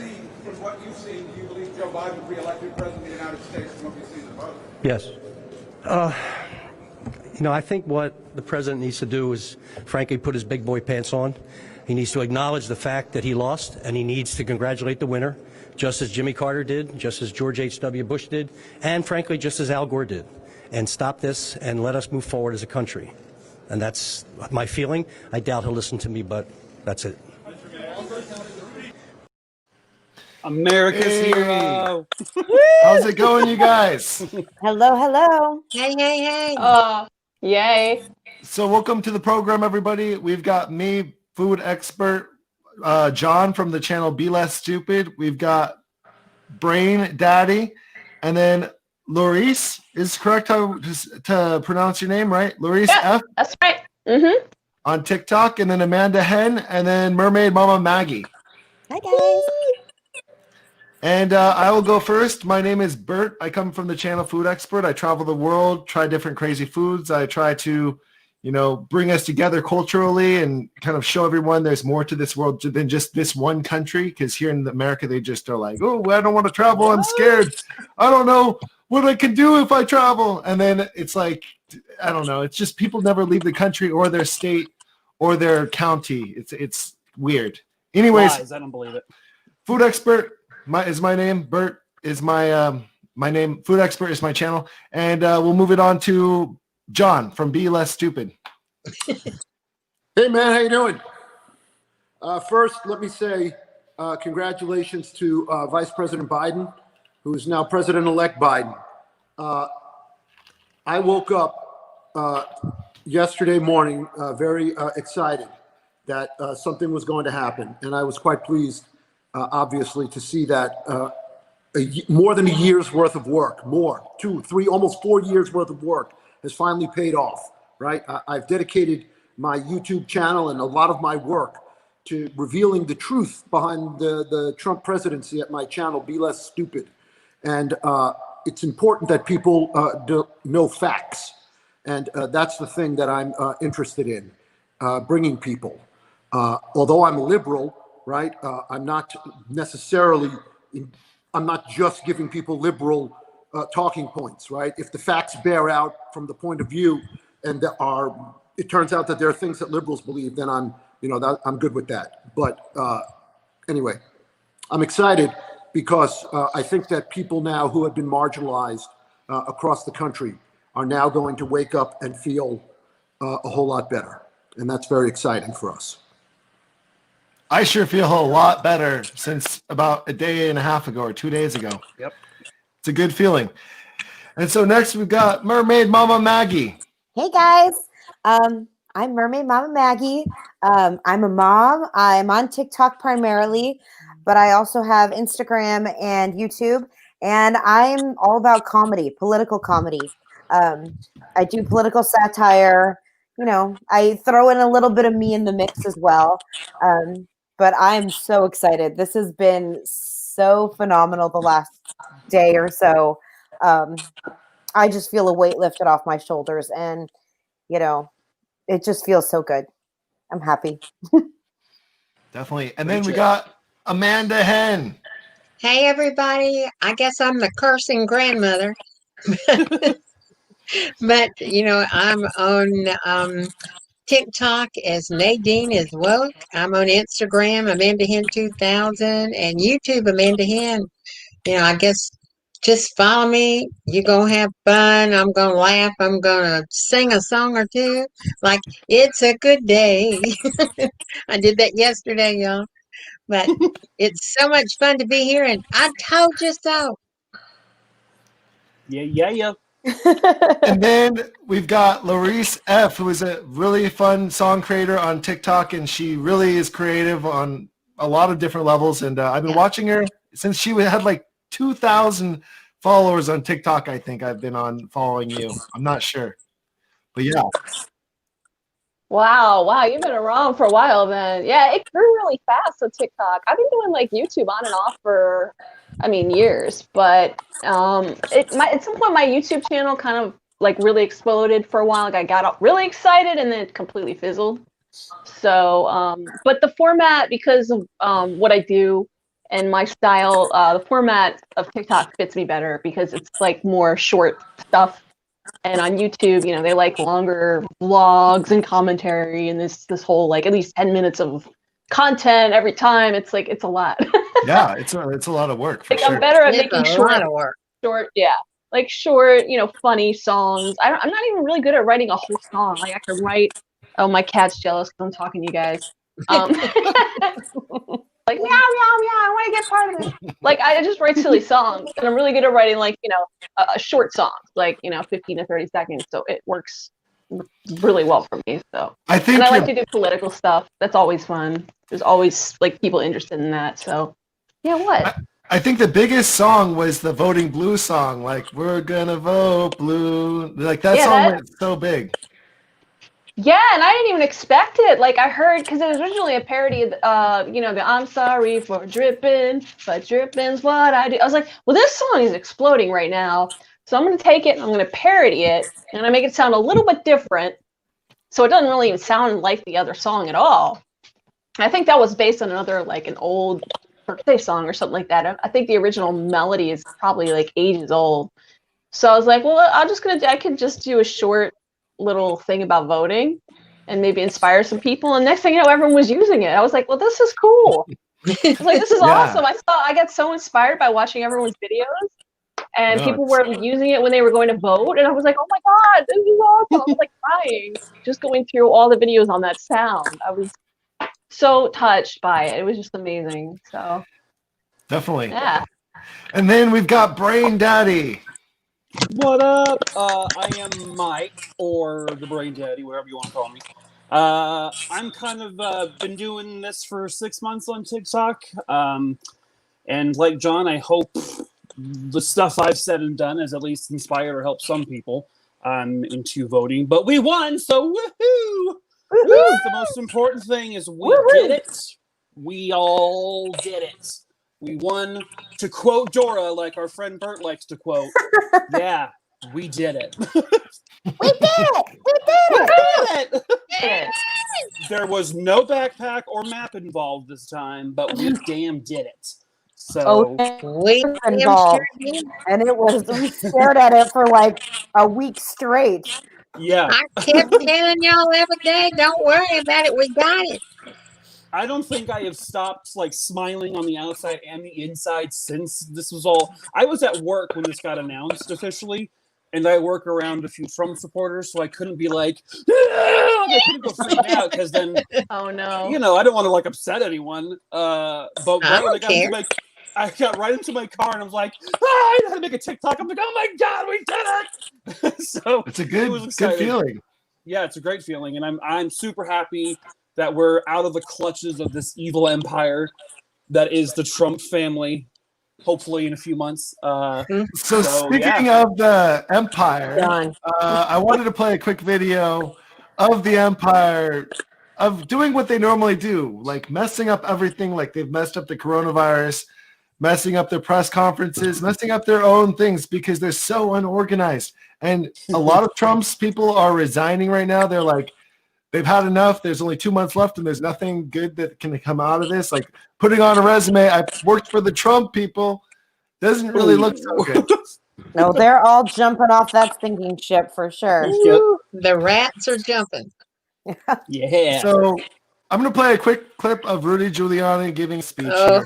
see, from what you've seen, do you believe Joe Biden will be elected president of the United States from what you've seen in the vote? Yes. You know, I think what the president needs to do is, frankly, put his big boy pants on. He needs to acknowledge the fact that he lost, and he needs to congratulate the winner, just as Jimmy Carter did, just as George H.W. Bush did, and frankly, just as Al Gore did. And stop this and let us move forward as a country. And that's my feeling. I doubt he'll listen to me, but that's it. America's hero. How's it going, you guys? Hello, hello. Hey, hey, hey. Yay. So welcome to the program, everybody. We've got me, food expert, John from the channel Be Less Stupid. We've got BrainDaddy, and then Laurice, is correct to pronounce your name, right? Laurice F. That's right. On TikTok, and then Amanda Henn, and then Mermaidmama Maggie. Hi, guys. And I will go first. My name is Bert. I come from the channel Food Expert. I travel the world, try different crazy foods. I try to, you know, bring us together culturally and kind of show everyone there's more to this world than just this one country. Because here in America, they just are like, oh, I don't want to travel. I'm scared. I don't know what I can do if I travel. And then it's like, I don't know. It's just people never leave the country or their state or their county. It's weird. Anyways, Lies, I don't believe it. Food Expert is my name. Bert is my my name. Food Expert is my channel. And we'll move it on to John from Be Less Stupid. Hey, man. How you doing? First, let me say congratulations to Vice President Biden, who is now President-elect Biden. I woke up yesterday morning very excited that something was going to happen. And I was quite pleased, obviously, to see that more than a year's worth of work, 2, 3, almost 4 years worth of work has finally paid off, right? I've dedicated my YouTube channel and a lot of my work to revealing the truth behind the Trump presidency at my channel, Be Less Stupid. And it's important that people know facts. And that's the thing that I'm interested in, bringing people. Although I'm a liberal, right, I'm not necessarily, I'm not just giving people liberal talking points, right? If the facts bear out from the point of view and it turns out that there are things that liberals believe, then I'm good with that. But anyway, I'm excited because I think that people now who have been marginalized across the country are now going to wake up and feel a whole lot better. And that's very exciting for us. I sure feel a lot better since about a day and a half ago or 2 days ago. Yep. It's a good feeling. And so next we've got Mermaidmama Maggie. Hey, guys. I'm Mermaidmama Maggie. I'm a mom. I'm on TikTok primarily, but I also have Instagram and YouTube. And I'm all about comedy, political comedy. I do political satire. You know, I throw in a little bit of me in the mix as well. But I'm so excited. This has been so phenomenal the last day or so. I just feel a weight lifted off my shoulders, and, you know, it just feels so good. I'm happy. Definitely. And then we got Amanda Henn. Hey, everybody. I guess I'm the cursing grandmother. But, you know, I'm on TikTok as Nadine is Woke. I'm on Instagram, Amanda Henn 2000, and YouTube, Amanda Henn. You know, I guess just follow me. You're going to have fun. I'm going to laugh. I'm going to sing a song or two. Like, it's a good day. I did that yesterday, y'all. But it's so much fun to be here, and I told you so. Yeah. And then we've got Laurice F, who is a really fun song creator on TikTok, and she really is creative on a lot of different levels. And I've been watching her since she had like 2,000 followers on TikTok. I think I've been on following you. I'm not sure, but yeah. Wow, you've been around for a while then. Yeah, it grew really fast with TikTok. I've been doing like YouTube on and off for, years, but at some point my YouTube channel kind of like really exploded for a while. Like I got really excited and then it completely fizzled. So, but the format, because of what I do and my style, the format of TikTok fits me better because it's like more short stuff. And on YouTube, you know, they like longer vlogs and commentary and this whole like at least 10 minutes of content every time. It's like it's a lot. Yeah, it's a lot of work for Like sure. I'm better at It's making a lot of work. short, yeah, like short, you know, funny songs. I'm not even really good at writing a whole song. Like I can write. Oh, my cat's jealous because I'm talking to you guys. Like meow meow meow. I want to get part of this. Like I just write silly songs, and I'm really good at writing like a short songs, like 15 to 30 seconds. So it works really well for me. So I think and I like to do political stuff. That's always fun. There's always like people interested in that. So yeah, what? I think the biggest song was the Voting Blue song. Like we're gonna vote blue. Like that song went so big. Yeah, and I didn't even expect it. Like I heard, because it was originally a parody of, the I'm sorry for dripping, but dripping's what I do. I was like, well, this song is exploding right now, so I'm going to take it and I'm going to parody it, and I make it sound a little bit different, so it doesn't really even sound like the other song at all. I think that was based on another, like an old birthday song or something like that. I think the original melody is probably like ages old. So I was like, well, I could just do a short little thing about voting and maybe inspire some people, and next thing you know, everyone was using it. I was like, well, this is cool. I was like, this is awesome. I got so inspired by watching everyone's videos, and people were using it when they were going to vote, and I was like, oh my god, this is awesome. I was like crying just going through all the videos on that sound. I was so touched by it. It was just amazing. So definitely. Yeah. And then we've got BrainDaddy. What up? I am Mike, or the BrainDaddy, whatever you want to call me. I'm kind of been doing this for 6 months on TikTok. And like John, I hope the stuff I've said and done has at least inspired or helped some people into voting. But we won, so woohoo! The most important thing is we did it. We all did it. We won. To quote Dora, like our friend Bert likes to quote, yeah, we did it. We did it! We did it! There was no backpack or map involved this time, but we damn did it. So we involved, and it was, we stared at it for like a week straight. Yeah. I kept telling y'all every day, don't worry about it, we got it. I don't think I have stopped like smiling on the outside and the inside since this was all. I was at work when this got announced officially, and I work around a few Trump supporters, so I couldn't be like, I couldn't go freaking out because then, oh no, I don't want to like upset anyone. But I don't care. I got right into my car and I was like, I know how to make a TikTok. I'm like, oh my god, we did it! So it's a good feeling. Yeah, it's a great feeling, and I'm super happy that we're out of the clutches of this evil empire that is the Trump family, hopefully in a few months. So speaking of the empire, I wanted to play a quick video of the empire of doing what they normally do, like messing up everything, like they've messed up the coronavirus, messing up their press conferences, messing up their own things because they're so unorganized. And a lot of Trump's people are resigning right now. They're like, they've had enough. There's only 2 months left, and there's nothing good that can come out of this. Like putting on a resume, I've worked for the Trump people, doesn't really look so good. No, they're all jumping off that sinking ship for sure. Yep. The rats are jumping. Yeah. So I'm going to play a quick clip of Rudy Giuliani giving a speech here.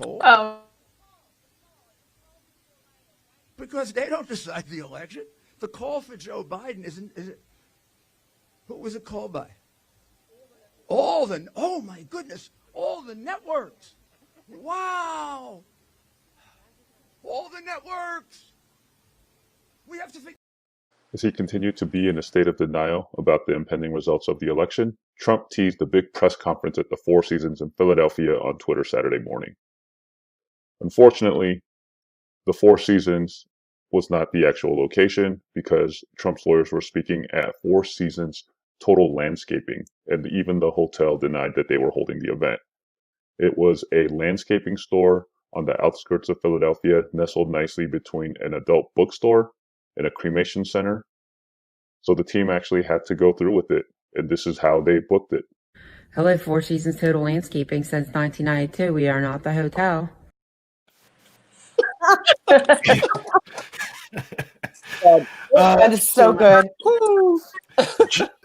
Oh. Because they don't decide the election. The call for Joe Biden is it? Who was it called by? Oh my goodness, all the networks. Wow. All the networks. We have to think. As he continued to be in a state of denial about the impending results of the election, Trump teased a big press conference at the Four Seasons in Philadelphia on Twitter Saturday morning. Unfortunately, the Four Seasons was not the actual location because Trump's lawyers were speaking at Four Seasons Total Landscaping, and even the hotel denied that they were holding the event. It was a landscaping store on the outskirts of Philadelphia, nestled nicely between an adult bookstore and a cremation center. So the team actually had to go through with it, and this is how they booked it. Hello, Four Seasons Total Landscaping. Since 1992, we are not the hotel. That is so good.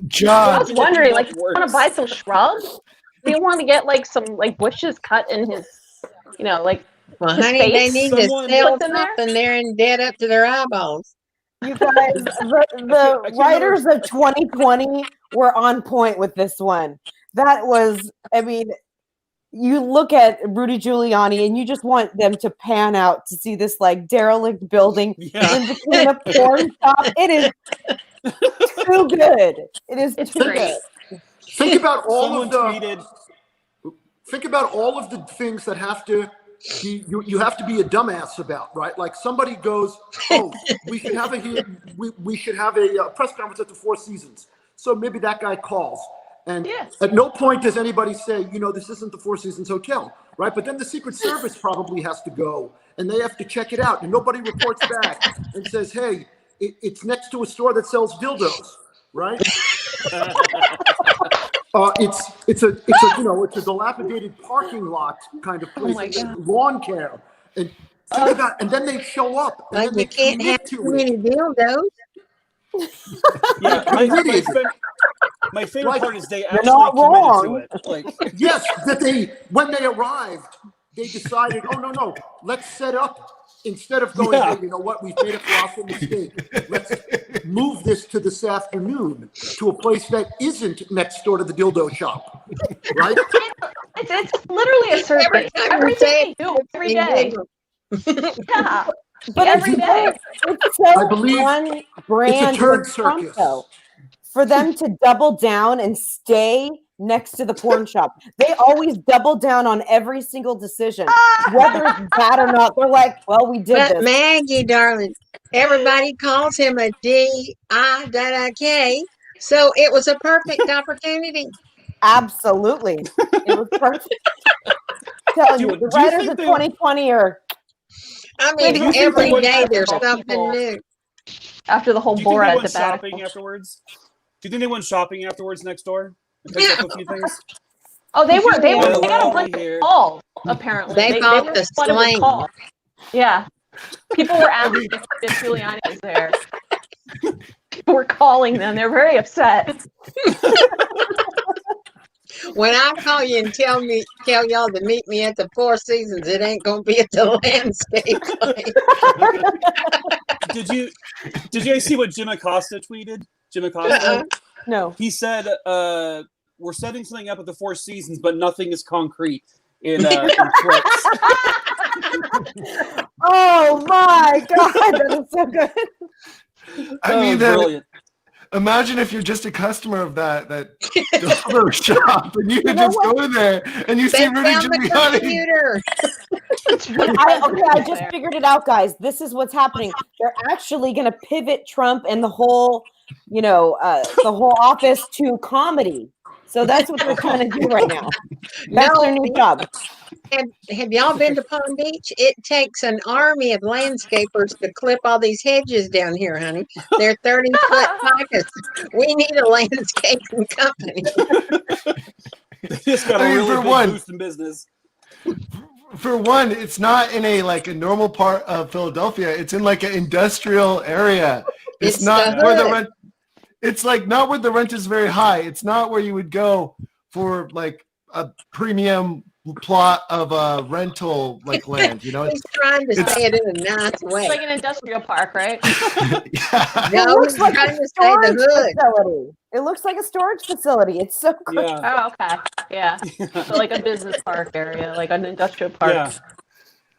John, I was wondering, like, do you want to buy some shrubs? Do you want to get like some like bushes cut in his, you know, like Well, his honey, face? they need to Someone sell put them there? something there and dead up to their eyeballs. You guys, the writers of 2020 were on point with this one. That was, I mean, you look at Rudy Giuliani and you just want them to pan out to see this like derelict building in between a porn shop. It is too good. It is too good. Think about all of the. Think about all of the things that have to. You have to be a dumbass about, right? Like somebody goes, "Oh, we should have we should have a press conference at the Four Seasons." So maybe that guy calls, and at no point does anybody say, "You know, this isn't the Four Seasons Hotel," right? But then the Secret Service probably has to go, and they have to check it out, and nobody reports back and says, "Hey, it's next to a store that sells dildos," right? It's a you know, it's a dilapidated parking lot kind of place. Oh my God. Lawn care, and think about, and then they show up. And Like then you can't have too many dildos. Yeah, my favorite Right. part is they You're actually not committed to wrong. it. Like, yes, that when they arrived, they decided, oh no, let's set up instead of going, hey, you know what, we've made a colossal mistake. Let's move this to this afternoon to a place that isn't next door to the dildo shop, right? It's literally a circus. Everything they do every day. Yeah. But every day. It's so I believe on brand it's a turd with Trump, circus. though. For them to double down and stay next to the porn shop, they always double down on every single decision, whether it's bad or not. They're like, "Well, we did But this." Maggie, darling, everybody calls him a D-I-K, so it was a perfect opportunity. Absolutely, it was perfect. Telling you, the writers of 2020 are. I mean, every day there's something new. After the whole do you think they Borat went shopping debate. afterwards? Do you think they went shopping afterwards next door? And picked up a few things? Oh, they got a Hello bunch here. of calls, apparently. They bought were the flooded with slang. calls. Yeah. People were asking if Giuliani was there. People were calling them. They're very upset. When I call you and tell y'all to meet me at the Four Seasons, it ain't gonna be at the landscape place. Did you guys see what Jim Acosta tweeted? Jim Acosta? No. He said, we're setting something up at the Four Seasons, but nothing is concrete in quotes. Oh my God, that is so good. I mean, brilliant. Imagine if you're just a customer of that dildo shop and you can just go in there and you see Rudy Giuliani. I just figured it out, guys. This is what's happening. They're actually going to pivot Trump and the whole, the whole office to comedy. So that's what they're trying to do right now. That's their new job. Have y'all been to Palm Beach? It takes an army of landscapers to clip all these hedges down here, honey. They're 30-foot pockets. We need a landscaping company. They just got a really big boost in business. For one, it's not in a normal part of Philadelphia. It's in like an industrial area. It's not where the rent. It's not where the rent is very high. It's not where you would go for like a premium plot of a rental land. He's trying to say it in a nice way. It's like an industrial park, right? No, he's trying to say the hood. Facility. It looks like a storage facility. It's so good. Oh, okay. Yeah. So like a business park area, like an industrial park. Yeah.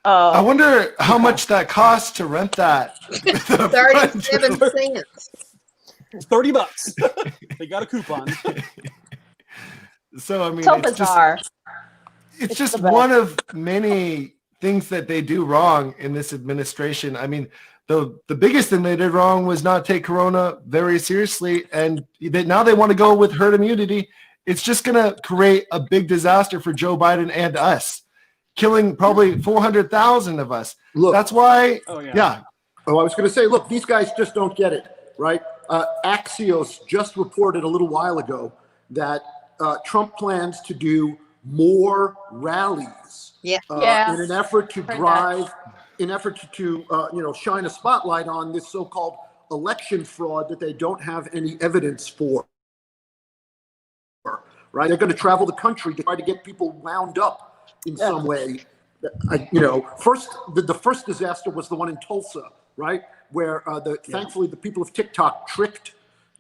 I wonder how much that costs to rent that. 37 cents. $30. They got a coupon. So I mean, so bizarre. It's just one of many things that they do wrong in this administration. I mean, the biggest thing they did wrong was not take Corona very seriously, and now they want to go with herd immunity. It's just going to create a big disaster for Joe Biden and us, killing probably 400,000 of us. Look, that's why. Oh, I was going to say, look, these guys just don't get it, right? Axios just reported a little while ago that Trump plans to do more rallies Yeah. in an effort to shine a spotlight on this so-called election fraud that they don't have any evidence for. Right? They're going to travel the country to try to get people wound up in some way. First, the first disaster was the one in Tulsa, right? Where thankfully the people of TikTok tricked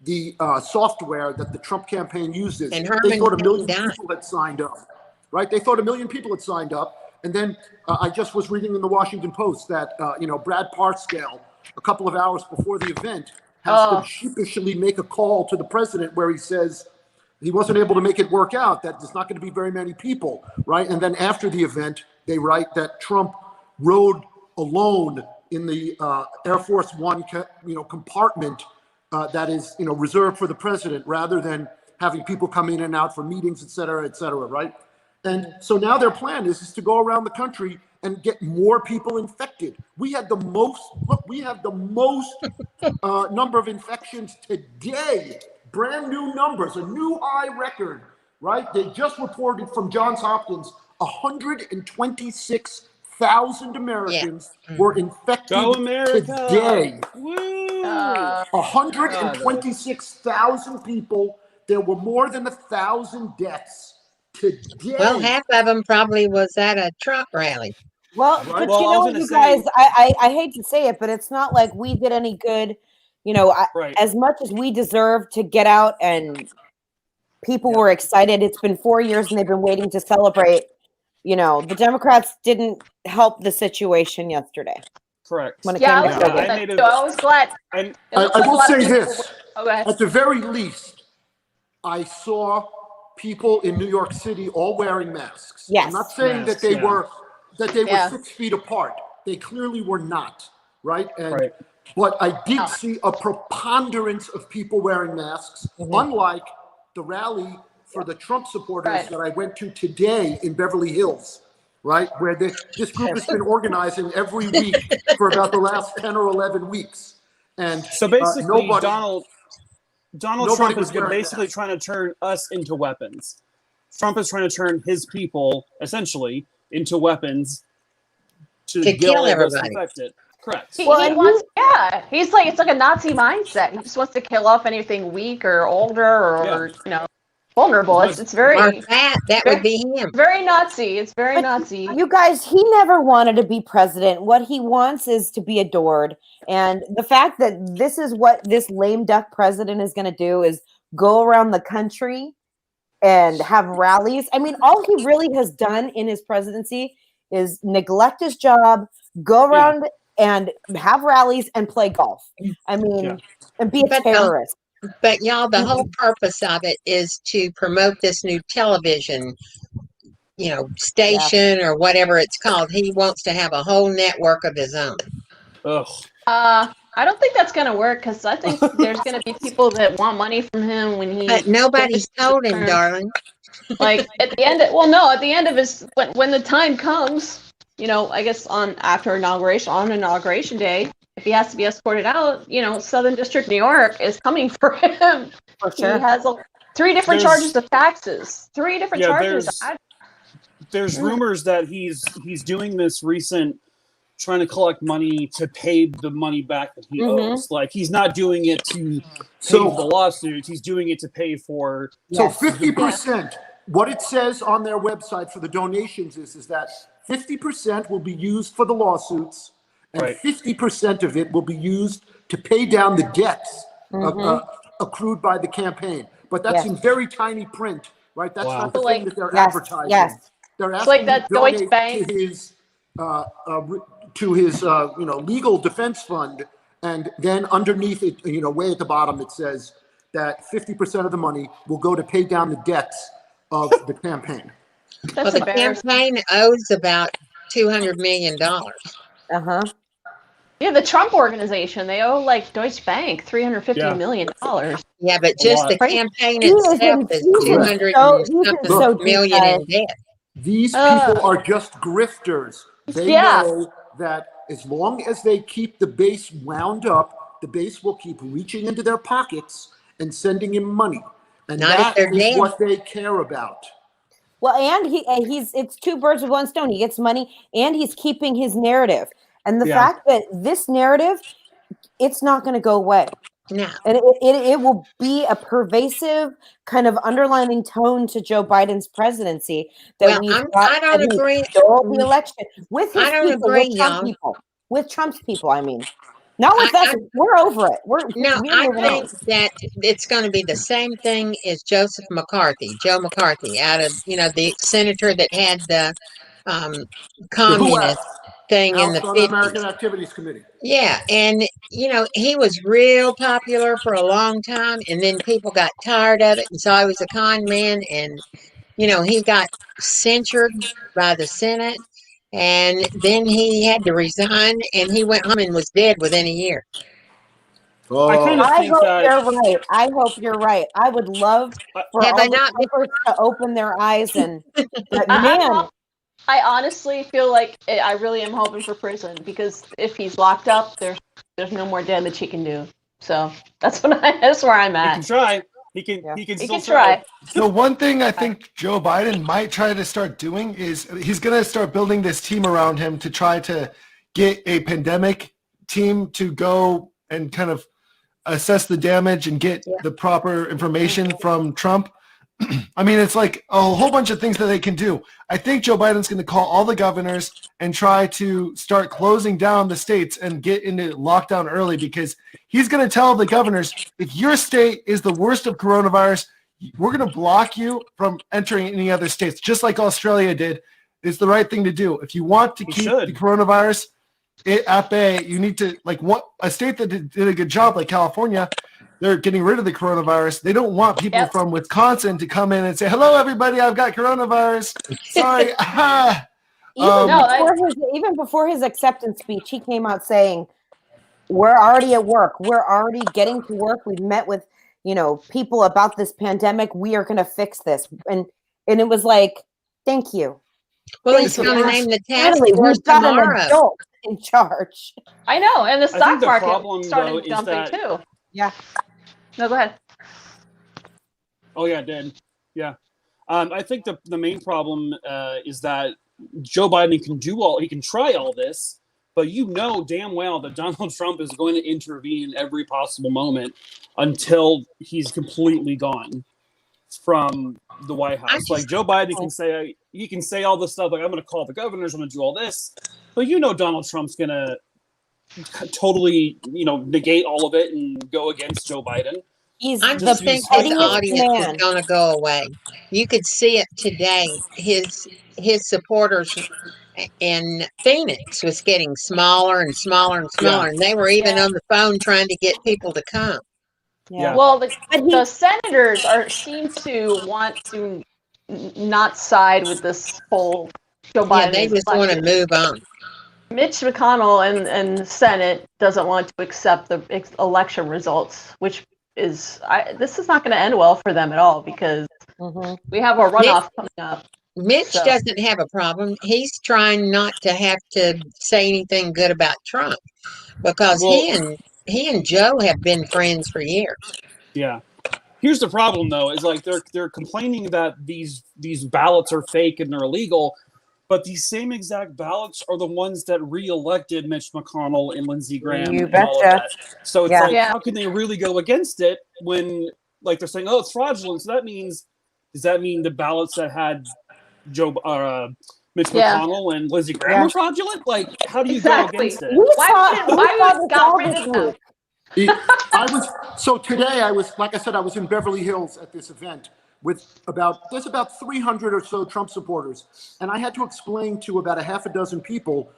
the software that the Trump campaign uses. And They thought 1 million died. people had signed up, right? They thought 1 million people had signed up. And then I just was reading in the Washington Post that, Brad Parscale, a couple of hours before the event, has to sheepishly make a call to the president where he says he wasn't able to make it work out, that there's not going to be very many people, right? And then after the event, they write that Trump rode alone in the Air Force One, compartment that is, reserved for the president, rather than having people come in and out for meetings, et cetera, right? And so now their plan is to go around the country and get more people infected. We have the most number of infections today, brand new numbers, a new high record, right? They just reported from Johns Hopkins, 126,000 Americans were infected today. Woo! 126,000 people. There were more than 1,000 deaths today. Well, half of them probably was at a Trump rally. Well, Right. but you know what, you guys, I hate to say it, but it's not like we did any good. As much as we deserve to get out and people were excited, it's been 4 years and they've been waiting to celebrate. The Democrats didn't help the situation yesterday. Correct. When it Yeah, came I to was, COVID. so I was glad. I will say this. Oh, go ahead. At the very least, I saw people in New York City all wearing masks. Yes. I'm not saying that they were 6 feet apart. They clearly were not, right? But I did see a preponderance of people wearing masks, unlike the rally for the Trump supporters that I went to today in Beverly Hills, right? Where this group has been organizing every week for about the last 10 or 11 weeks. And so basically, Donald nobody Trump was is wearing basically trying to turn us into weapons. Trump is trying to turn his people, essentially, into weapons to kill all of us everybody. infected. Correct. He wants, he's like, it's like a Nazi mindset. He just wants to kill off anything weak or older or, vulnerable. It's very, or fat. That would be him. Very Nazi. It's very Nazi. You guys, he never wanted to be president. What he wants is to be adored. And the fact that this is what this lame duck president is going to do is go around the country and have rallies. I mean, all he really has done in his presidency is neglect his job, go around and have rallies and play golf. I mean, and be a terrorist. But y'all, the whole purpose of it is to promote this new television, station or whatever it's called. He wants to have a whole network of his own. Ugh. I don't think that's going to work because I think there's going to be people that want money from him when he. But nobody's told him, darling. Like at the end, at the end of his, when the time comes, I guess on inauguration day, if he has to be escorted out, Southern District, New York is coming for him. For sure. He has 3 different charges of taxes. 3 different charges. There's rumors that he's doing this recent, trying to collect money to pay the money back that he owes. Like he's not doing it to pay for the lawsuits. He's doing it to pay for. So 50%. What it says on their website for the donations is that 50% will be used for the lawsuits, and 50% of it will be used to pay down the debts accrued by the campaign. But that's in very tiny print, right? That's not the thing that they're advertising. Yes. They're It's asking like that to donate Deutsche Bank. to his legal defense fund, and then underneath it, way at the bottom, it says that 50% of the money will go to pay down the debts of the campaign. Well, the campaign owes about $200 million. Yeah, the Trump organization, they owe like Deutsche Bank $350 million. Yeah, but just the campaign itself is 200 million in debt. These people are just grifters. They know that as long as they keep the base wound up, the base will keep reaching into their pockets and sending him money. And Not if that they're is dead. what they care about. Well, and it's two birds with one stone. He gets money and he's keeping his narrative. And the fact that this narrative, it's not going to go away. No. And it will be a pervasive kind of underlining tone to Joe Biden's presidency that I don't agree. stole the election with his I don't people, agree, with Trump y'all. people, with Trump's people. I mean, not with us. We're over it. We're I moving think on. that it's going to be the same thing as Joe McCarthy, out of, the senator that had the communist thing in the House 50s. Un-American Activities Committee. Yeah, and he was real popular for a long time, and then people got tired of it and saw he was a con man, and he got censured by the Senate, and then he had to resign, and he went home and was dead within a year. I kind of think hope that you're right. I hope you're right. I would love for Have all I the not been- papers to open their eyes and but man, I honestly feel like I really am hoping for prison, because if he's locked up, there's no more damage he can do. So that's where I'm he at. can try. He can He still can try. So one thing I think Joe Biden might try to start doing is he's going to start building this team around him to try to get a pandemic team to go and kind of assess the damage and get the proper information from Trump. I mean, it's like a whole bunch of things that they can do. I think Joe Biden's going to call all the governors and try to start closing down the states and get into lockdown early, because he's going to tell the governors, if your state is the worst of coronavirus, we're going to block you from entering any other states, just like Australia did. It's the right thing to do. If you want to keep the coronavirus at bay, you need to, like, a state that did a good job, like California, they're getting rid of the coronavirus. They don't want people from Wisconsin to come in and say, hello, everybody, I've got coronavirus. Sorry. Even before his acceptance speech, he came out saying, we're already at work. We're already getting to work. We've met with, people about this pandemic. We are going to fix this. And it was like, thank you. Well, he's going to name the task Finally, force we've got an tomorrow. adult in charge. I know, and the I stock think the market problem, started though, is dumping that- too. Yeah. No, go ahead. Oh yeah, it did. Yeah. I think the main problem is that Joe Biden can try all this, but damn well that Donald Trump is going to intervene in every possible moment until he's completely gone from the White House. Like Joe Biden can say all this stuff, like, I'm going to call the governors, I'm going to do all this, but Donald Trump's going to totally negate all of it and go against Joe Biden. I just think his audience is going to go away. You could see it today. His supporters in Phoenix was getting smaller and smaller and smaller, and they were even on the phone trying to get people to come. Yeah. Well, the senators seem to want to not side with this whole Joe Biden. Yeah, they just want to move on. Mitch McConnell and the Senate doesn't want to accept the election results, which is this is not going to end well for them at all, because we have a runoff coming up. Mitch doesn't have a problem. He's trying not to have to say anything good about Trump, because he and Joe have been friends for years. Yeah. Here's the problem, though, is like they're complaining that these ballots are fake and they're illegal, but these same exact ballots are the ones that re-elected Mitch McConnell and Lindsey Graham. You and all of betcha. that. So it's how can they really go against it when, like, they're saying, oh, it's fraudulent? So does that mean the ballots that had Mitch McConnell and Lindsey Graham were fraudulent? Like, how do you go against it? Why would got rid of them? Today I was, like I said, I was in Beverly Hills at this event with there's about 300 or so Trump supporters. And I had to explain to about a half a dozen people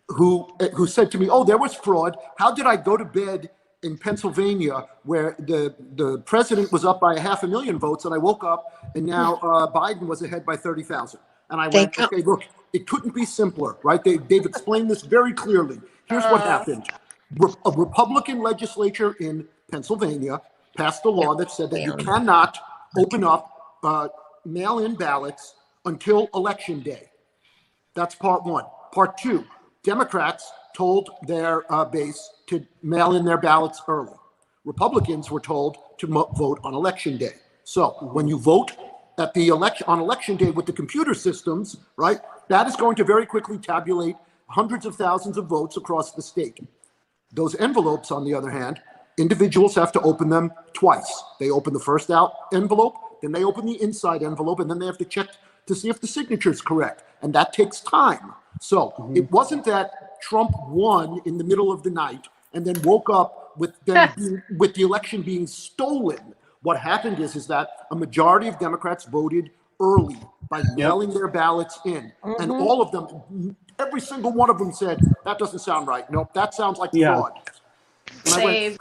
who said to me, oh, there was fraud. How did I go to bed in Pennsylvania where the president was up by 500,000 votes, and I woke up and now Biden was ahead by 30,000. And I went, okay, look, it couldn't be simpler, right? They've explained this very clearly. Here's what happened. A Republican legislature in Pennsylvania passed a law that said that you cannot open up mail-in ballots until Election Day. That's part one. Part two, Democrats told their base to mail in their ballots early. Republicans were told to vote on Election Day. So when you vote at the election on election day with the computer systems, right, that is going to very quickly tabulate hundreds of thousands of votes across the state. Those envelopes, on the other hand, individuals have to open them twice. They open the first out envelope, then they open the inside envelope, and then they have to check to see if the signature is correct. And that takes time. So it wasn't that Trump won in the middle of the night and then woke up with with the election being stolen. What happened is that a majority of Democrats voted early by mailing their ballots in. And all of them, every single one of them said, that doesn't sound right. Nope, that sounds like fraud. And I went,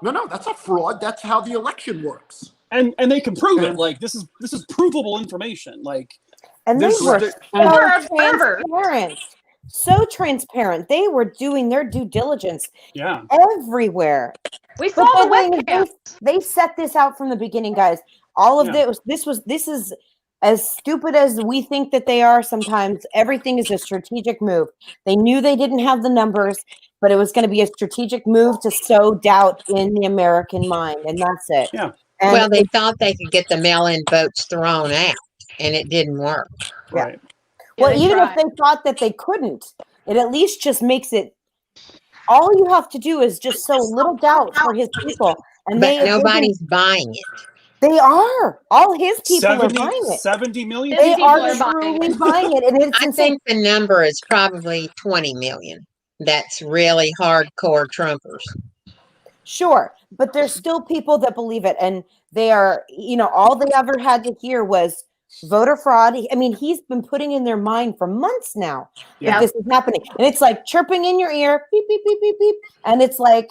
no, that's not fraud. That's how the election works. And they can prove it. Like this is provable information. Like, and they were so transparent. So transparent. They were doing their due diligence. Yeah. Everywhere. We saw the webcams. They set this out from the beginning, guys. All of this is as stupid as we think that they are sometimes. Everything is a strategic move. They knew they didn't have the numbers, but it was going to be a strategic move to sow doubt in the American mind, and that's it. Yeah. And well, they thought they could get the mail-in votes thrown out, and it didn't work. Yeah. Right. Well, even if they thought that they couldn't, it at least just makes it. All you have to do is just sow little doubt for his people, and but nobody's buying it. They are. All his people are buying it. 70 million. They are truly buying it, and it's I think the number is probably 20 million. That's really hardcore Trumpers. Sure, but there's still people that believe it, and they are. All they ever had to hear was voter fraud. I mean, he's been putting in their mind for months now that this is happening, and it's like chirping in your ear, beep beep beep beep beep, and it's like.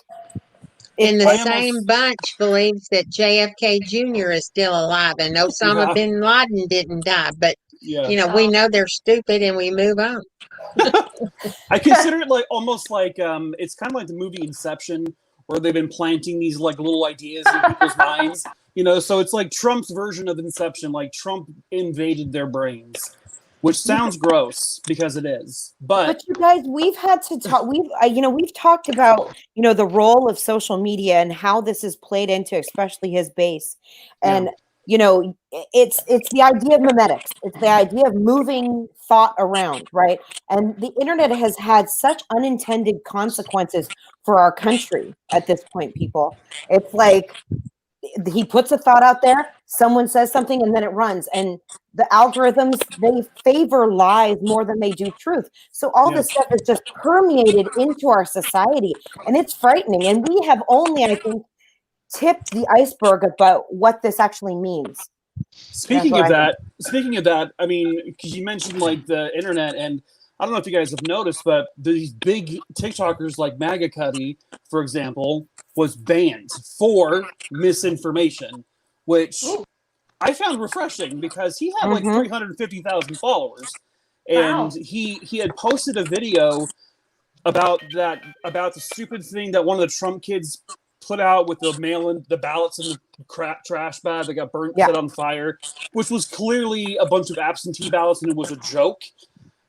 And the same bunch believes that JFK Jr. is still alive, and Osama bin Laden didn't die. But we know they're stupid, and we move on. I consider it like almost like it's kind of like the movie Inception, where they've been planting these like little ideas in people's minds. So it's like Trump's version of Inception. Like Trump invaded their brains, which sounds gross because it is. But you guys, we've had to talk. We've talked about the role of social media and how this is played into, especially his base, and it's the idea of memetics. It's the idea of moving thought around, right? And the internet has had such unintended consequences for our country at this point. People, it's like. He puts a thought out there, someone says something, and then it runs. And the algorithms, they favor lies more than they do truth. So all this stuff is just permeated into our society, and it's frightening. And we have only, I think, tipped the iceberg about what this actually means. Speaking of that, I mean, because you mentioned like the internet, and I don't know if you guys have noticed, but these big TikTokers like MAGA Cuddy, for example, was banned for misinformation, which I found refreshing because he had like 350,000 followers, and he had posted a video about the stupid thing that one of the Trump kids put out with the ballots in the trash bag that got burnt, set on fire, which was clearly a bunch of absentee ballots, and it was a joke.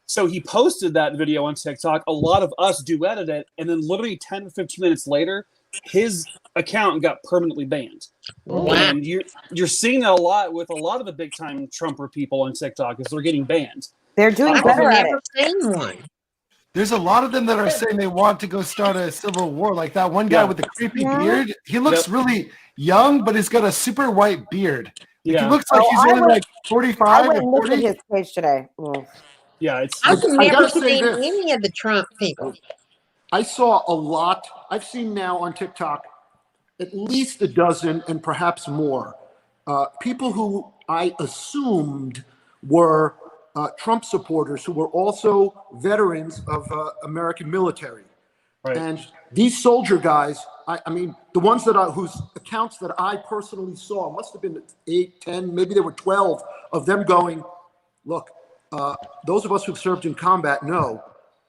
So he posted that video on TikTok. A lot of us duetted it, and then literally 10 to 15 minutes later, his account got permanently banned. Wow. And you're seeing that a lot with a lot of the big time Trumper people on TikTok, is they're getting banned. They're doing better at it. Seen one. There's a lot of them that are saying they want to go start a civil war. Like that one guy with the creepy beard. He looks really young, but he's got a super white beard. He looks like he's only like 45 I or went and looked 40. at his page today. Yeah, it's. I've never seen any of the Trump people. I saw a lot. I've seen now on TikTok at least a dozen and perhaps more people who I assumed were Trump supporters who were also veterans of American military. Right. And these soldier guys, I mean, the ones whose accounts that I personally saw must have been 8, 10, maybe there were 12 of them going, look, those of us who've served in combat know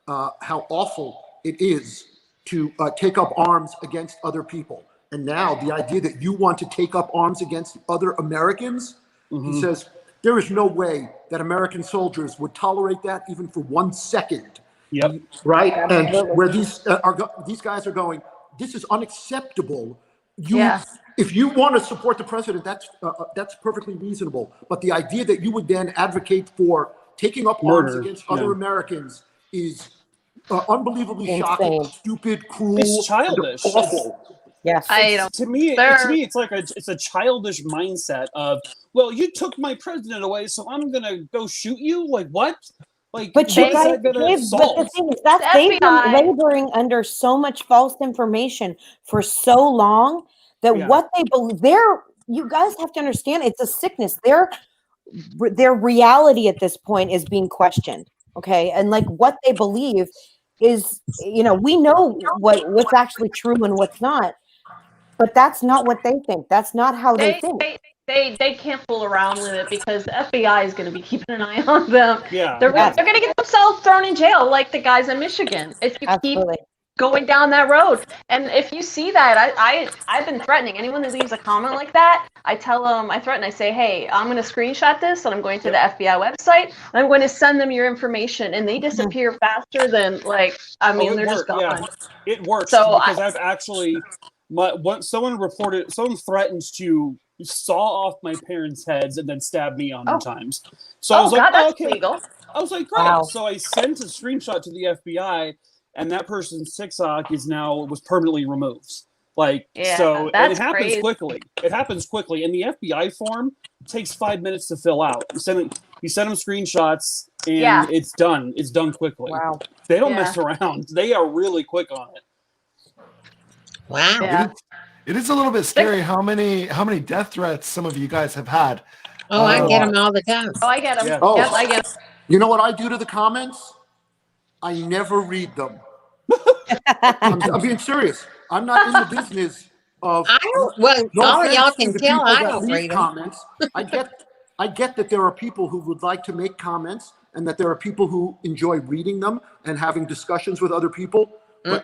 how awful it is to take up arms against other people. And now the idea that you want to take up arms against other Americans, he says, there is no way that American soldiers would tolerate that even for 1 second. Yep. Right? And where these guys are going, this is unacceptable if you want to support the president, that's perfectly reasonable. But the idea that you would then advocate for taking up arms against other Americans is unbelievably shocking, stupid, cruel, it's childish, awful. Yes, to me, it's like it's a childish mindset of, well, you took my president away, so I'm gonna go shoot you. Like what? Like, but you guys, but the thing is that they've been laboring under so much false information for so long that what they believe, you guys have to understand, it's a sickness. Their reality at this point is being questioned. Okay, and like what they believe is, we know what's actually true and what's not. But that's not what they think. That's not how they think. They can't fool around with it because the FBI is going to be keeping an eye on them. Yeah, they're going to get themselves thrown in jail like the guys in Michigan if you keep going down that road. And if you see that, I've been threatening anyone that leaves a comment like that. I tell them, I threaten, I say, hey, I'm going to screenshot this and I'm going to the FBI website and I'm going to send them your information, and they disappear faster than they're just gone. Yeah. It works because I've actually. Someone threatened to saw off my parents' heads and then stab me 100 times. So I was like, that's okay. legal. I was like, great. Wow. So I sent a screenshot to the FBI, and that person's TikTok was permanently removed. And it happens quickly. It happens quickly, and the FBI form takes 5 minutes to fill out. You send them screenshots, and it's done. It's done quickly. Wow. They don't mess around. They are really quick on it. Wow. Yeah. It is a little bit scary how many death threats some of you guys have had. Oh, I get them all the time. Oh, I get them. Yeah. Oh. Yep, I get them. You know what I do to the comments? I never read them. I'm being serious. I'm not in the business of. All of y'all can tell I don't read comments. I get that there are people who would like to make comments, and that there are people who enjoy reading them and having discussions with other people. But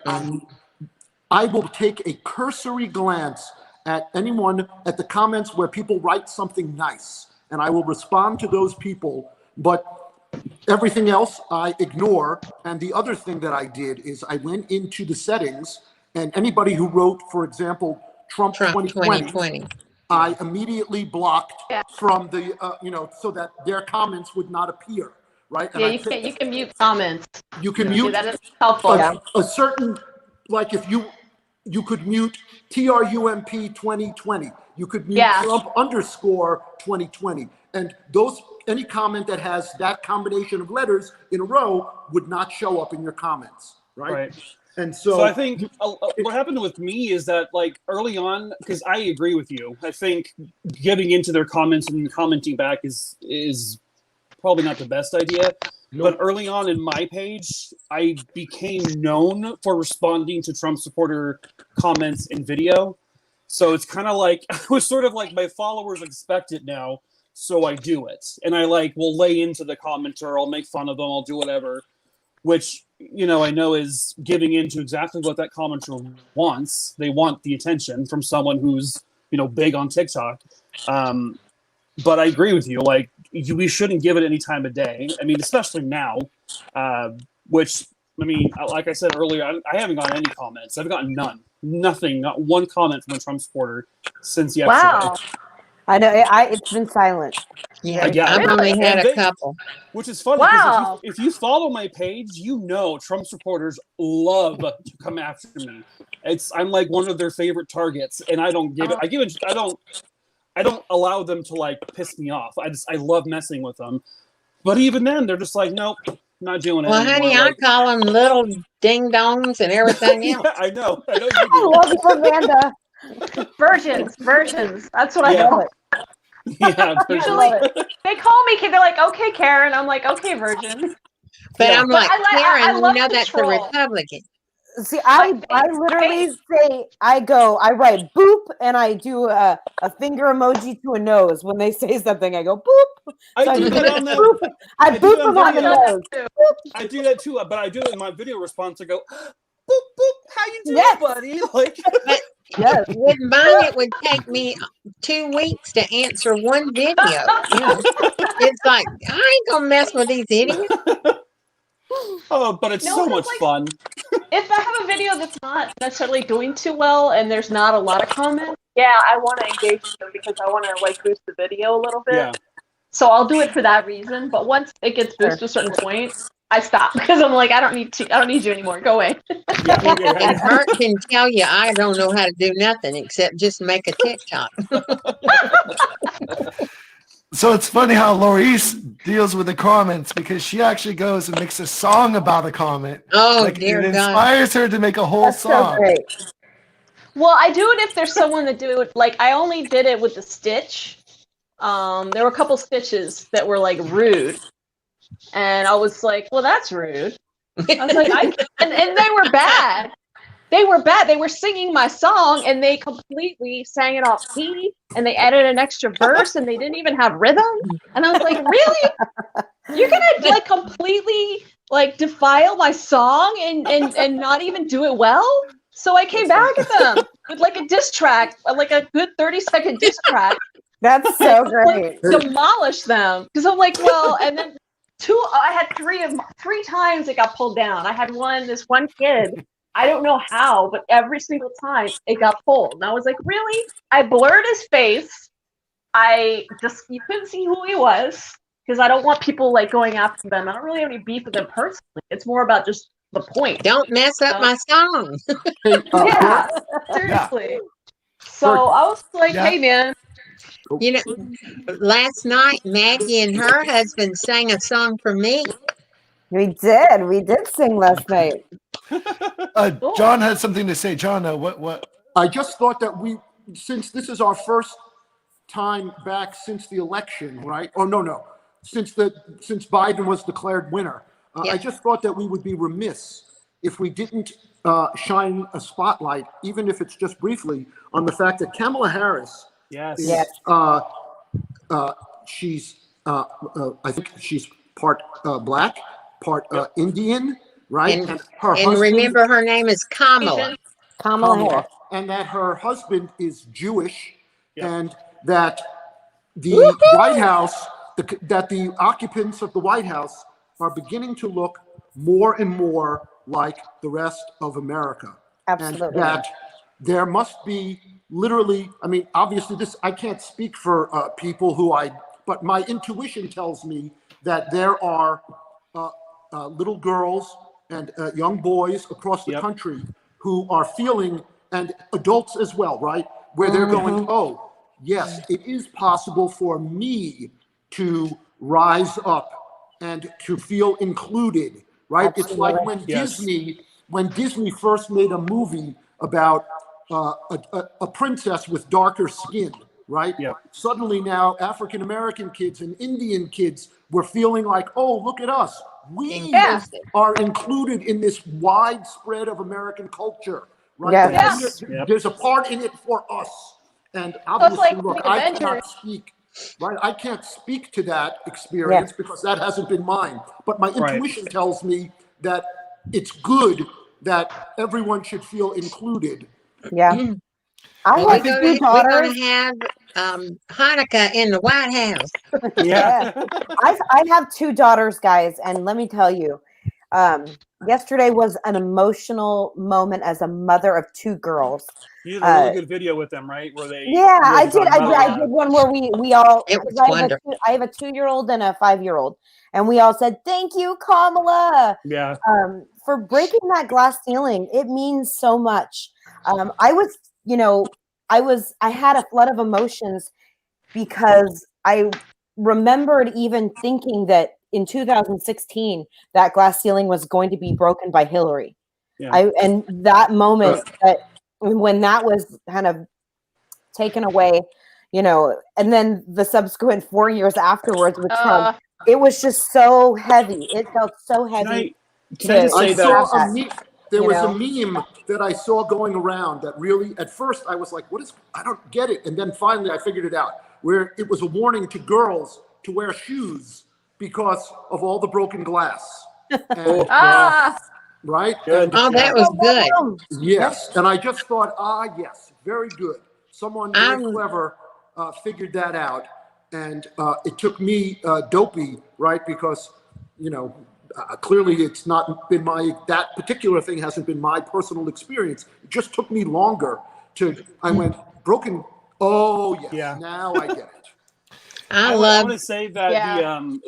I will take a cursory glance at the comments where people write something nice, and I will respond to those people. But everything else I ignore. And the other thing that I did is I went into the settings, and anybody who wrote, for example, Trump 2020, I immediately blocked from the, so that their comments would not appear. Right? And you can mute comments. You can mute that is helpful. A certain, like if you could mute TRUMP 2020. You could mute Trump _ 2020. And any comment that has that combination of letters in a row would not show up in your comments, right? And so I think what happened with me is that, like, early on, because I agree with you, I think getting into their comments and commenting back is probably not the best idea. But early on in my page, I became known for responding to Trump supporter comments in video. So it's kind of like, I was sort of like, my followers expect it now, so I do it. And I will lay into the commenter, I'll make fun of them, I'll do whatever, which, I know is giving into exactly what that commenter wants. They want the attention from someone who's, big on TikTok. But I agree with you. Like, we shouldn't give it any time of day. I mean, especially now, which, I mean, like I said earlier, I haven't gotten any comments. I've gotten none. Nothing. Not one comment from a Trump supporter since yesterday. Wow. I know. It's been silent. Yeah, I've only had a couple. Which is funny because if you follow my page, Trump supporters love to come after me. I'm like one of their favorite targets, and I don't give it. I don't allow them to piss me off. I love messing with them. But even then, they're just like, nope, not doing it. Well, honey, I call them little ding dongs and everything else. I know. I love you, Amanda. Versions. That's what I call it. Yeah, usually they call me. They're like, "Okay, Karen." I'm like, "Okay, virgin." But I'm like, Karen, that's a Republican. See, I literally say, I write boop, and I do a finger emoji to a nose. When they say something, I go boop. I do that on the boop. I boop them on the nose. I do that too, but I do it in my video response. I go, boop, boop, how you doing, buddy? Yes. With mine, it would take me 2 weeks to answer one video. It's like, I ain't gonna mess with these idiots. Oh, but it's so much fun. if I have a video that's not necessarily doing too well and there's not a lot of comments, yeah, I want to engage with them because I want to like boost the video a little bit. Yeah. So I'll do it for that reason. But once it gets boosted to a certain point, I stop because I'm like, I don't need you anymore. Go away. And Bert can tell you I don't know how to do nothing except just make a TikTok. So it's funny how Laurice deals with the comments because she actually goes and makes a song about a comment. Oh, like, dear it God. inspires her to make a whole That's song. so great. Well, I do it if there's someone that do it. Like I only did it with the stitch. There were a couple stitches that were like rude, and I was like, "Well, that's rude." I was like, and they were bad. They were bad. They were singing my song, and they completely sang it off key, and they added an extra verse, and they didn't even have rhythm. And I was like, "Really? You're gonna like completely like defile my song and not even do it well?" So I came back at them with like a diss track, like a good 30-second diss track. That's so great. Like, demolish them because I'm like, well, and then I had three times it got pulled down. I had this one kid. I don't know how, but every single time it got pulled. And I was like, really? I blurred his face. You couldn't see who he was because I don't want people like going after them. I don't really have any beef with them personally. It's more about just the point. Don't mess up my song. Yeah, seriously. So I was like, hey, man. You know, last night Maggie and her husband sang a song for me. We did sing last night. John had something to say. John, what? I just thought that since this is our first time back since the election, right? Oh, no. Since Biden was declared winner, I just thought that we would be remiss if we didn't shine a spotlight, even if it's just briefly, on the fact that Kamala Harris is, she's, I think she's part black, part Indian, right? And her husband, remember, her name is Kamala. Kamala Harris. And that her husband is Jewish, and that the White House, that the occupants of the White House are beginning to look more and more like the rest of America. Absolutely. And that there must be literally, I mean, obviously I can't speak for people but my intuition tells me that there are little girls and young boys across the country who are feeling, and adults as well, right? Where they're going, oh, yes, it is possible for me to rise up and to feel included, right? Absolutely. It's like when Disney first made a movie about a princess with darker skin, right? Yeah. Suddenly now African-American kids and Indian kids were feeling like, oh, look at us. We are included in this widespread of American culture, right? Yes. There's a part in it for us. And obviously, look, I cannot speak, right? I can't speak to that experience because that hasn't been mine. But my intuition tells me that it's good that everyone should feel included. Yeah. I think we're going to have Hanukkah in the White House. I have two daughters, guys, and let me tell you, yesterday was an emotional moment as a mother of two girls. You did a really good video with them, right? Where they I did one where we all, it was wonderful. I have a 2-year-old and a 5-year-old, and we all said, thank you, Kamala, for breaking that glass ceiling. It means so much. I had a flood of emotions because I remembered even thinking that in 2016, that glass ceiling was going to be broken by Hillary. And that moment when that was kind of taken away, and then the subsequent 4 years afterwards with Trump, it was just so heavy. It felt so heavy. Can I just say there was a meme that I saw going around that really, at first I was like, I don't get it. And then finally I figured it out, where it was a warning to girls to wear shoes because of all the broken glass. And, right? And, that was good. Yes. And I just thought, yes, very good. Someone very clever figured that out. And it took me dopey, right? Because, clearly it's not been that particular thing hasn't been my personal experience. It just took me longer I went, broken. Oh, yes. Yeah. Now I get it. I want to say that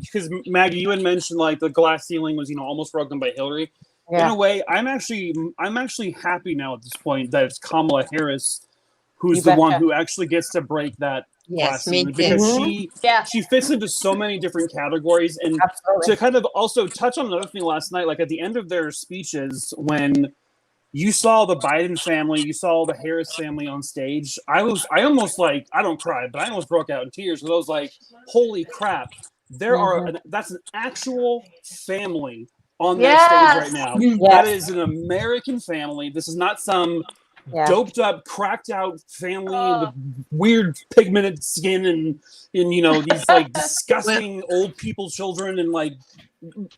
because Maggie, you had mentioned like the glass ceiling was almost broken by Hillary. Yeah. In a way, I'm actually happy now at this point that it's Kamala Harris who's the one who actually gets to break that glass ceiling, because she fits into so many different categories. And to kind of also touch on another thing last night, like at the end of their speeches, when you saw the Biden family, you saw the Harris family on stage, I almost like, I don't cry, but I almost broke out in tears because I was like, holy crap, that's an actual family on that stage right now. That is an American family. This is not some doped up, cracked out family with weird pigmented skin and these like disgusting old people children and like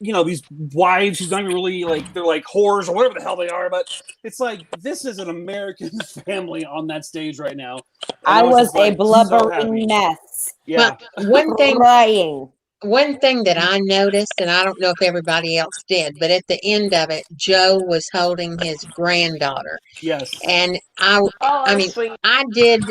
these wives who's not even really like, they're like whores or whatever the hell they are, but it's like this is an American family on that stage right now. I was a blubbering mess. Well, one thing that I noticed, and I don't know if everybody else did, but at the end of it, Joe was holding his granddaughter. Yes. And I mean, sweet. I did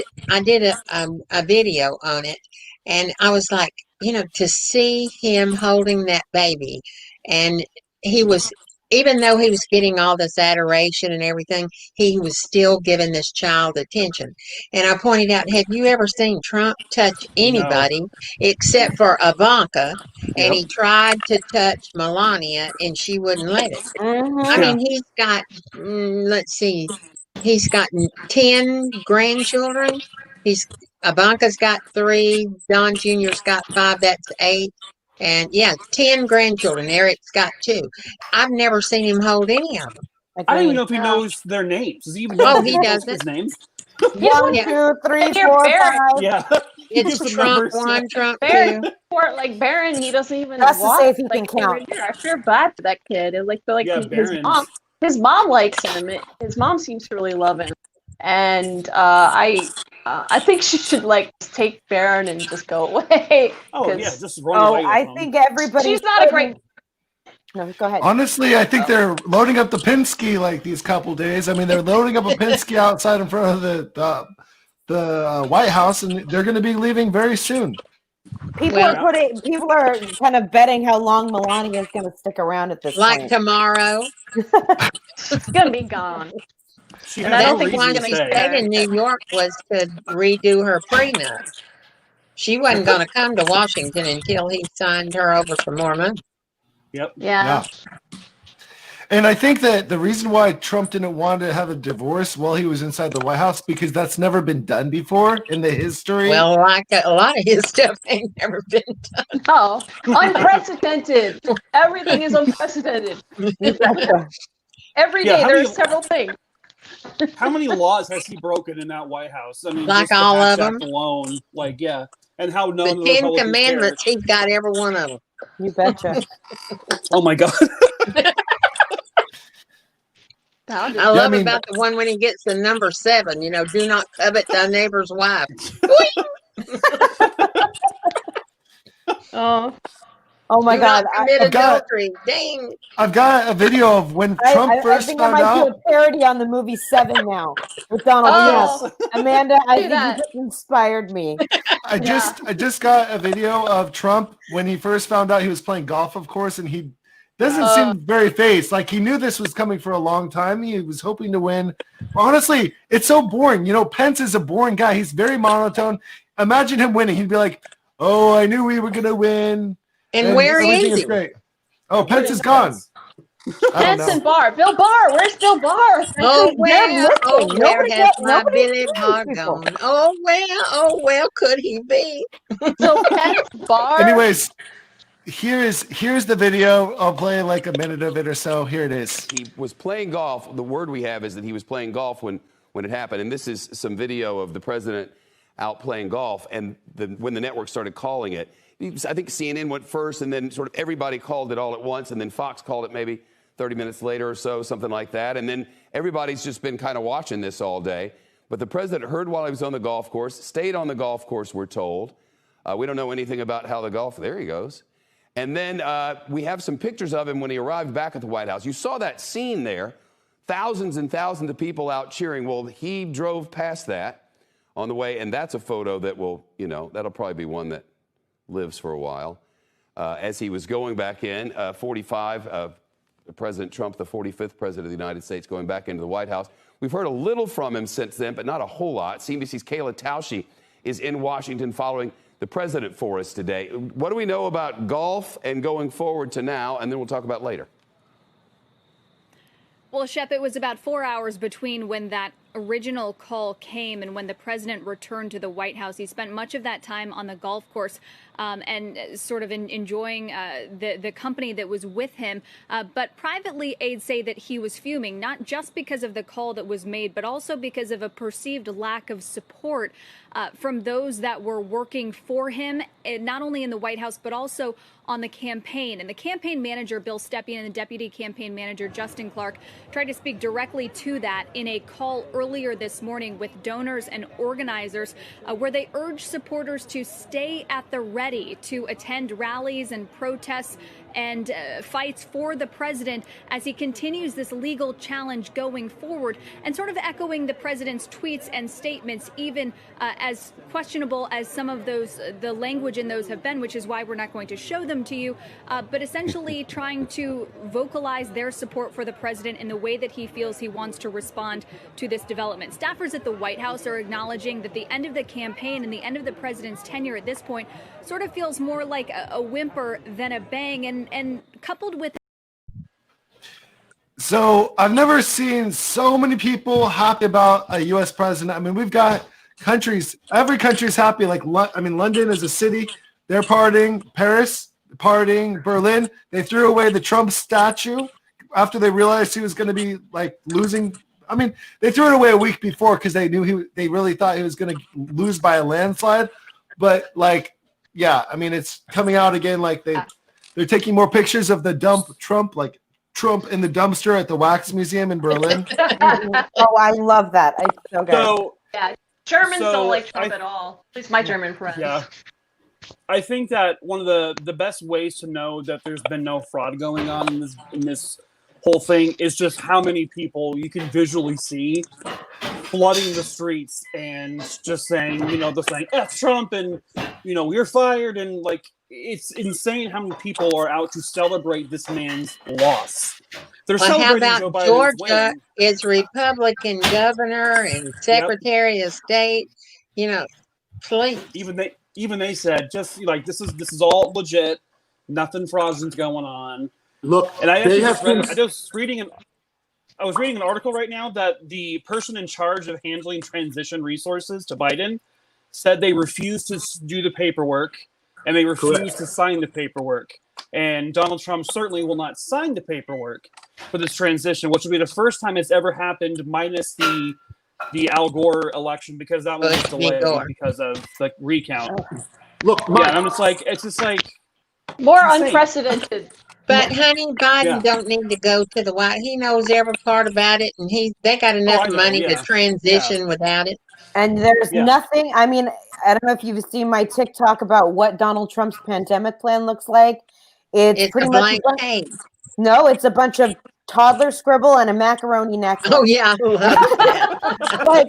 a video on it, and I was like, to see him holding that baby, and he was, even though he was getting all this adoration and everything, he was still giving this child attention. And I pointed out, have you ever seen Trump touch anybody except for Ivanka? And he tried to touch Melania, and she wouldn't let it. I mean, he's got, let's see, he's got 10 grandchildren. Ivanka's got 3, Don Jr.'s got 5, that's 8. And 10 grandchildren. Eric's got 2. I've never seen him hold any of them. I don't even know if he knows their names. Does he even know he doesn't. his names? 1, 2, 3, 4, 5. Yeah. It's Trump 1, Trump 2. Like Barron, he doesn't even That's to walk. say if he can count. I feel bad for that kid. It feel like his mom likes him. His mom seems to really love him. And I think she should like take Barron and just go away. Just run away. I think everybody. She's not a great. No, go ahead. Honestly, I think they're loading up the Penske like these couple days. I mean, they're loading up a Penske outside in front of the White House, and they're going to be leaving very soon. People are kind of betting how long Melania is going to stick around at this point. Like tomorrow. She's going to be gone. That's why she stayed in New York, was to redo her prenup. She wasn't going to come to Washington until he signed her over for more money. Yep. Yeah. And I think that the reason why Trump didn't want to have a divorce while he was inside the White House, because that's never been done before in the history. Well, like a lot of his stuff ain't never been done. No, unprecedented. Everything is unprecedented. Every day there's several things. How many laws has he broken in that White House? I mean, like just all the of them alone, and how none the of the 10 Republicans Commandments, cared. he's got every one of them. You betcha. Oh my God. I love about the one when he gets the number 7, do not covet thy neighbor's wife. Oh my God! I've got a video of when Trump first found out. I might do a parody on the movie 7 now with Donald Trump. Amanda, I think you just inspired me. I just got a video of Trump when he first found out he was playing golf, of course, and he doesn't seem very phased. Like he knew this was coming for a long time. He was hoping to win. Honestly, it's so boring. Pence is a boring guy. He's very monotone. Imagine him winning. He'd be like, "Oh, I knew we were gonna win." And where is he? Great. Oh, Pence is gone. Pence and Barr. Bill Barr. Where's Bill Barr? Where has my Billy Barr gone? Oh well, could he be? So Pence, Barr. Anyways, here's the video. I'll play like a minute of it or so. Here it is. He was playing golf. The word we have is that he was playing golf when it happened. And this is some video of the president out playing golf. And when the network started calling it, I think CNN went first, and then sort of everybody called it all at once, and then Fox called it maybe 30 minutes later or so, something like that. And then everybody's just been kind of watching this all day. But the president heard while he was on the golf course, stayed on the golf course, we're told. We don't know anything about how the golf, there he goes. And then we have some pictures of him when he arrived back at the White House. You saw that scene there, thousands and thousands of people out cheering. Well, he drove past that on the way, and that's a photo that will, that'll probably be one that lives for a while. As he was going back in, 45, President Trump, the 45th president of the United States, going back into the White House. We've heard a little from him since then, but not a whole lot. CNBC's Kayla Tausche is in Washington following the president for us today. What do we know about golf and going forward to now? And then we'll talk about later. Well, Shep, it was about 4 hours between when that original call came and when the president returned to the White House. He spent much of that time on the golf course and sort of enjoying the company that was with him. But privately, aides say that he was fuming, not just because of the call that was made, but also because of a perceived lack of support from those that were working for him, not only in the White House, but also on the campaign. And the campaign manager, Bill Stepien, and the deputy campaign manager, Justin Clark, tried to speak directly to that in a call earlier this morning with donors and organizers, where they urged supporters to stay at the ready to attend rallies and protests and fights for the president as he continues this legal challenge going forward, and sort of echoing the president's tweets and statements, even as questionable as some of those, the language in those have been, which is why we're not going to show them to you, but essentially trying to vocalize their support for the president in the way that he feels he wants to respond to this development. Staffers at the White House are acknowledging that the end of the campaign and the end of the president's tenure at this point sort of feels more like a whimper than a bang, and coupled with. So I've never seen so many people happy about a U.S. president. I mean, we've got countries, every country's happy. Like, London is a city. They're partying. Paris, partying. Berlin, they threw away the Trump statue after they realized he was going to be like losing. I mean, they threw it away a week before because they knew they really thought he was going to lose by a landslide. But like, yeah, I mean, it's coming out again. Like they're taking more pictures of the Trump, like Trump in the dumpster at the Wax Museum in Berlin. Oh, I love that. I so good. So, Yeah, Germans So, don't like Trump at all. At least my German friends. yeah. I think that one of the best ways to know that there's been no fraud going on in this whole thing is just how many people you can visually see flooding the streets and just saying, they're saying F Trump and, you're fired. And like, it's insane how many people are out to celebrate this man's loss. They're How celebrating Joe about Biden's Georgia win. is Republican governor and Secretary of State? Please. Even they said just like this is all legit, nothing fraudulent going on. Look, And I they actually have I was reading an article right now that the person in charge of handling transition resources to Biden said they refused to do the paperwork and they refused to sign the paperwork. And Donald Trump certainly will not sign the paperwork for this transition, which will be the first time it's ever happened, minus the Al Gore election, because that one was delayed because of the recount. Look, yeah, and it's just like more insane. unprecedented. But honey, Biden don't need to go to the White. He knows every part about it, and they got enough money to transition without it. And there's nothing. I mean, I don't know if you've seen my TikTok about what Donald Trump's pandemic plan looks like. It's pretty a much blank page. No, it's a bunch of toddler scribble and a macaroni necklace. Oh yeah, I love that. Like,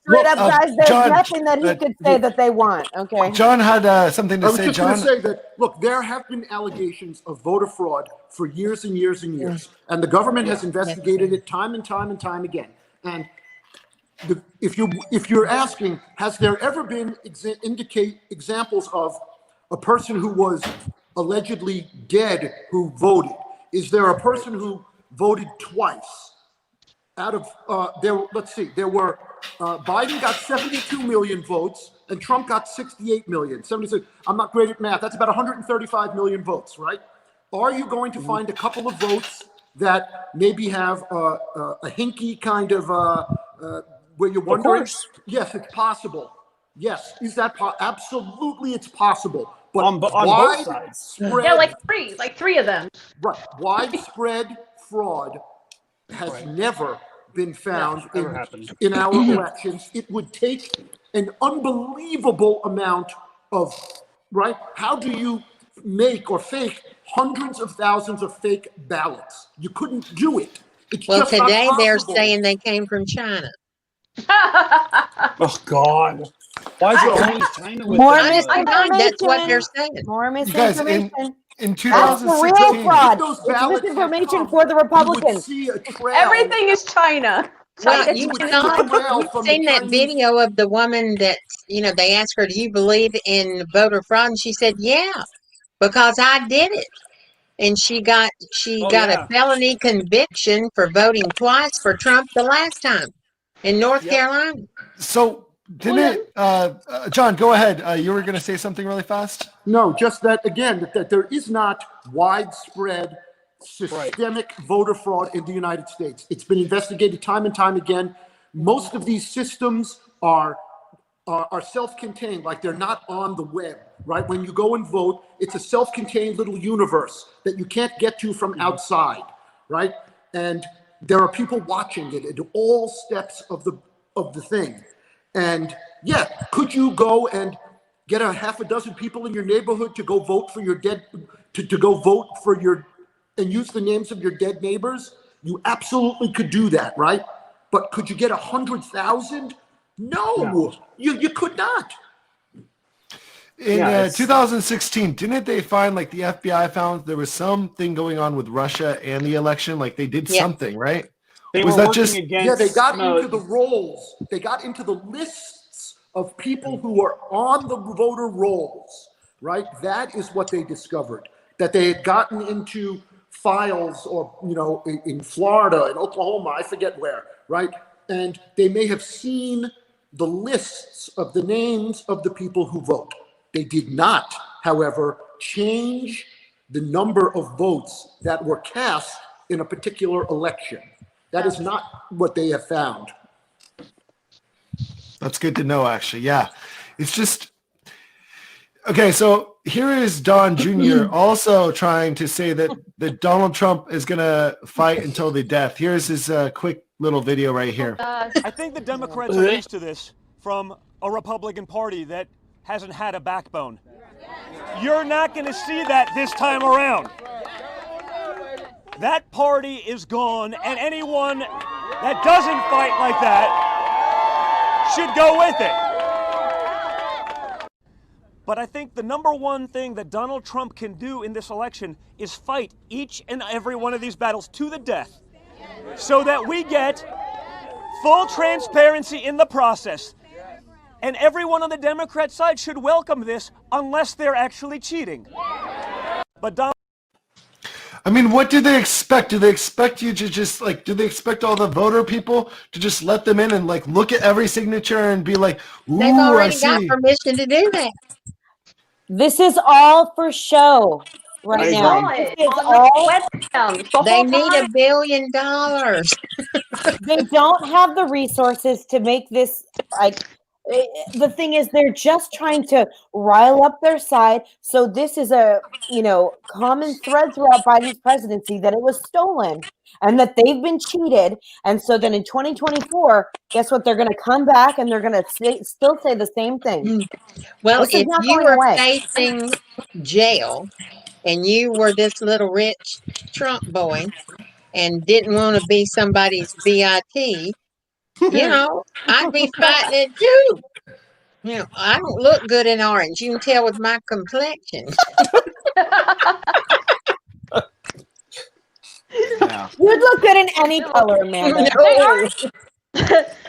straight up, guys, there's John, nothing that he could say that they want. Okay. John had something to I was say. just John, going to say that, look, there have been allegations of voter fraud for years and years and years, and the government has investigated it time and time and time again. And if you're asking, has there ever been examples of a person who was allegedly dead who voted? Is there a person who voted twice? Out of there were Biden got 72 million votes and Trump got 68 million. 76. I'm not great at math. That's about 135 million votes, right? Are you going to find a couple of votes that maybe have a hinky kind of where you're wondering? Yes, it's possible. Yes, is that absolutely? It's possible. But on both sides. Yeah, like three of them. Right, widespread fraud has never been found in our elections. It would take an unbelievable amount of, right? How do you make or fake hundreds of thousands of fake ballots. You couldn't do it. It's Well, just not today they're possible. saying they came from China. Oh God! Why is it always China with More everybody? misinformation. That's what they're saying. More You guys, misinformation. in That's the 2016, real fraud. Those It's ballots misinformation had for the come, you would Republicans. see a trail. Everything is China. Well, China, you would China. see a trail you've from seen the that Chinese. video of the woman that, they asked her, do you believe in voter fraud? And she said, yeah, because I did it. And she got yeah. a felony conviction for voting twice for Trump the last time in North Carolina. So didn't John, go ahead. You were going to say something really fast? No, just that again, that there is not widespread systemic voter fraud in the United States. It's been investigated time and time again. Most of these systems are self-contained, like they're not on the web, right? When you go and vote, it's a self-contained little universe that you can't get to from outside, right? And there are people watching it at all steps of the thing. And yeah, could you go and get a half a dozen people in your neighborhood to go vote for your dead, to go vote for your, and use the names of your dead neighbors? You absolutely could do that, right? But could you get 100,000? No, you could not. In 2016, didn't they find, like the FBI found there was something going on with Russia and the election? Like they did something, right? They was were that working just against. Yeah, they got into the rolls. They got into the lists of people who were on the voter rolls, right? That is what they discovered, that they had gotten into files or, in Florida, in Oklahoma, I forget where, right? And they may have seen the lists of the names of the people who vote. They did not, however, change the number of votes that were cast in a particular election. That is not what they have found. That's good to know, actually. Yeah. It's just, okay, so here is Don Jr. also trying to say that Donald Trump is going to fight until the death. Here's his quick little video right here. I think the Democrats are used to this from a Republican Party that hasn't had a backbone. You're not going to see that this time around. That party is gone, and anyone that doesn't fight like that should go with it. But I think the number one thing that Donald Trump can do in this election is fight each and every one of these battles to the death so that we get full transparency in the process. And everyone on the Democrat side should welcome this unless they're actually cheating. But Donald... I mean, what do they expect? Do they expect you to just, do they expect all the voter people to just let them in and, look at every signature and be like, ooh, They've already I got see. permission to do that. This is all for show right now. This is all. They need $1 billion. They don't have the resources to make this, the thing is, they're just trying to rile up their side. So this is a, common thread throughout Biden's presidency that it was stolen and that they've been cheated. And so then in 2024, guess what? They're going to come back and they're going to still say the same thing. Well, This is if not you going were away. facing jail and you were this little rich Trump boy and didn't want to be somebody's VIP, I'd be fighting it too. I don't look good in orange. You can tell with my complexion. You'd look good in any color, man.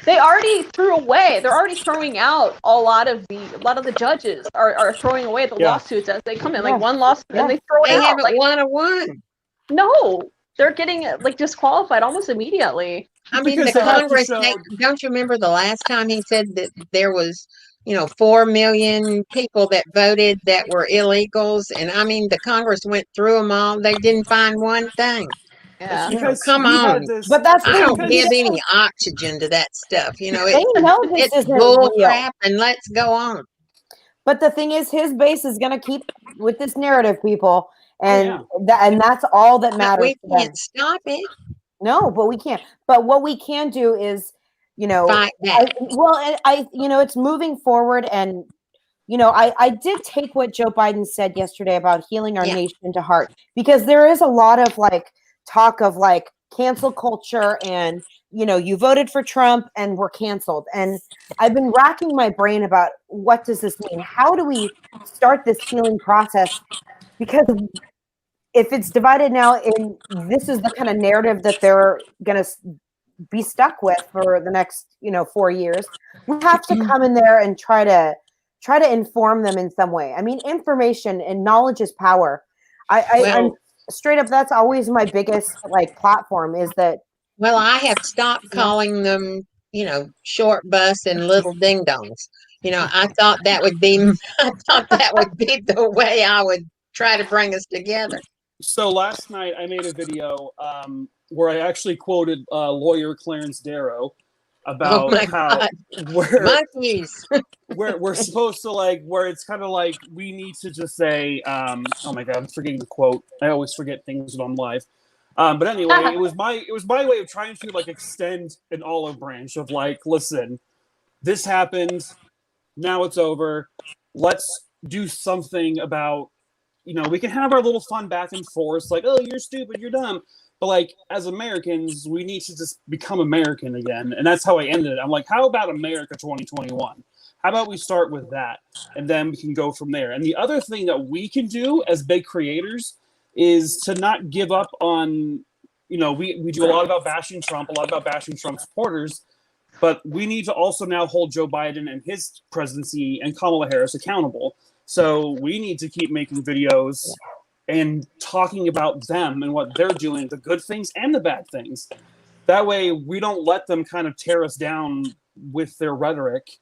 They already threw away. They're already throwing out a lot of the judges are throwing away the lawsuits as they come in. Like one lawsuit and they throw it out. They haven't won a one. No, they're getting disqualified almost immediately. I mean, the Congress. Don't you remember the last time he said that there was, 4 million people that voted that were illegals, and I mean, the Congress went through them all. They didn't find one thing. Yeah. Come on. But that's I don't give any oxygen to that stuff. They know this it's isn't bull real. crap, and let's go on. But the thing is, his base is going to keep with this narrative, people, and that's all that matters. But we can't stop it. No, but we can't. But what we can do is, fight back. it's moving forward, and you know, I did take what Joe Biden said yesterday about healing our nation to heart, because there is a lot of like talk of like cancel culture and, you know, you voted for Trump and we're canceled. And I've been racking my brain about what does this mean? How do we start this healing process? Because if it's divided now, in this is the kind of narrative that they're going to be stuck with for the next, you know, 4 years. We have to come in there and try to inform them in some way. I mean, information and knowledge is power. I'm straight up, that's always my biggest like platform is that. Well, I have stopped calling them, you know, short bus and little ding dongs. You know, I thought that would be the way I would try to bring us together. So last night I made a video where I actually quoted lawyer Clarence Darrow about how we're supposed to like, where it's kind of like we need to just say, oh my God, I'm forgetting the quote. I always forget things when I'm live. But anyway, it was my way of trying to like extend an olive branch of like, listen, this happened, now it's over. Let's do something about, you know, we can have our little fun back and forth, like, oh, you're stupid, you're dumb. But like, as Americans, we need to just become American again. And that's how I ended it. I'm like, how about America 2021? How about we start with that? And then we can go from there. And the other thing that we can do as big creators is to not give up on, you know, we do a lot about bashing Trump, a lot about bashing Trump supporters, but we need to also now hold Joe Biden and his presidency and Kamala Harris accountable. So we need to keep making videos and talking about them and what they're doing, the good things and the bad things. That way we don't let them kind of tear us down with their rhetoric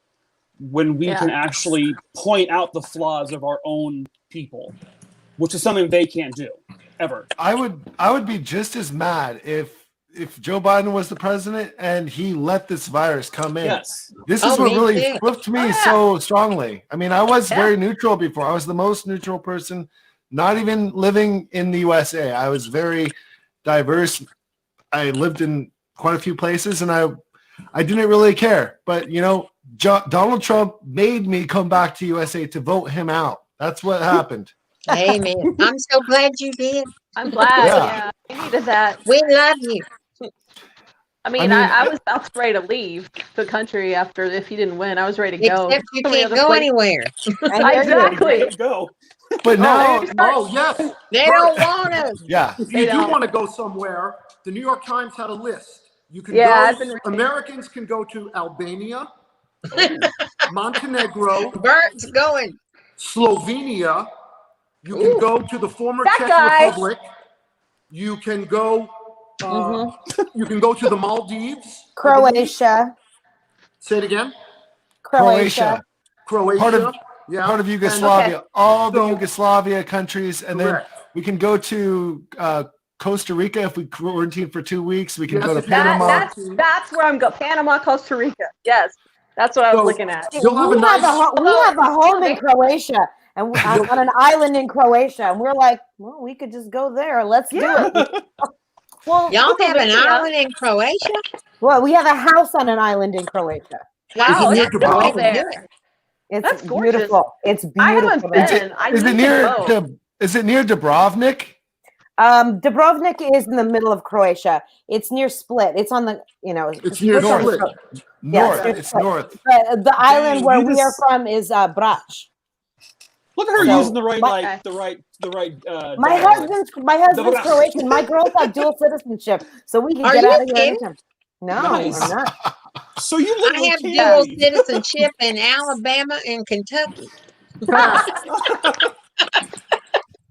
when we can actually point out the flaws of our own people, which is something they can't do ever. I would be just as mad if Joe Biden was the president and he let this virus come in. Yes. This is what really flipped me so strongly. I mean, I was very neutral before. I was the most neutral person, not even living in the USA. I was very diverse. I lived in quite a few places and I didn't really care. But, you know, Donald Trump made me come back to USA to vote him out. That's what happened. Amen. I'm so glad you did. I'm glad. Yeah, we needed that. We love you. I mean, I was ready to leave the country after if he didn't win. I was ready to go. Except you can't go anywhere. Exactly. Go. But now, yes. They don't want us. Yeah. If you do want to go somewhere, the New York Times had a list. You can go. Americans can go to Albania, Montenegro. Bert's going. Slovenia. You can go to the former Czech Republic. You can go. You can go to the Maldives. Croatia. Say it again. Croatia. Part of Yugoslavia. All the Yugoslavia countries, and then we can go to Costa Rica if we quarantine for 2 weeks. We can go to Panama. That's where I'm going. Panama, Costa Rica. Yes, that's what I was looking at. We have a home in Croatia, and on an island in Croatia, and we're like, well, we could just go there. Let's do it. Well, y'all have an island in Croatia? Well, we have a house on an island in Croatia. Wow, it's beautiful. It's beautiful. I haven't been. Is it near Dubrovnik? Dubrovnik is in the middle of Croatia. It's near Split. It's on the, it's near Split. North. It's north. But the island where we are from is Brač. Look at her using the right, my husband's Croatian. My girls have dual citizenship, so we can get out of here anytime. No, nice. I'm not. So you live I have dual citizenship in Alabama and Kentucky.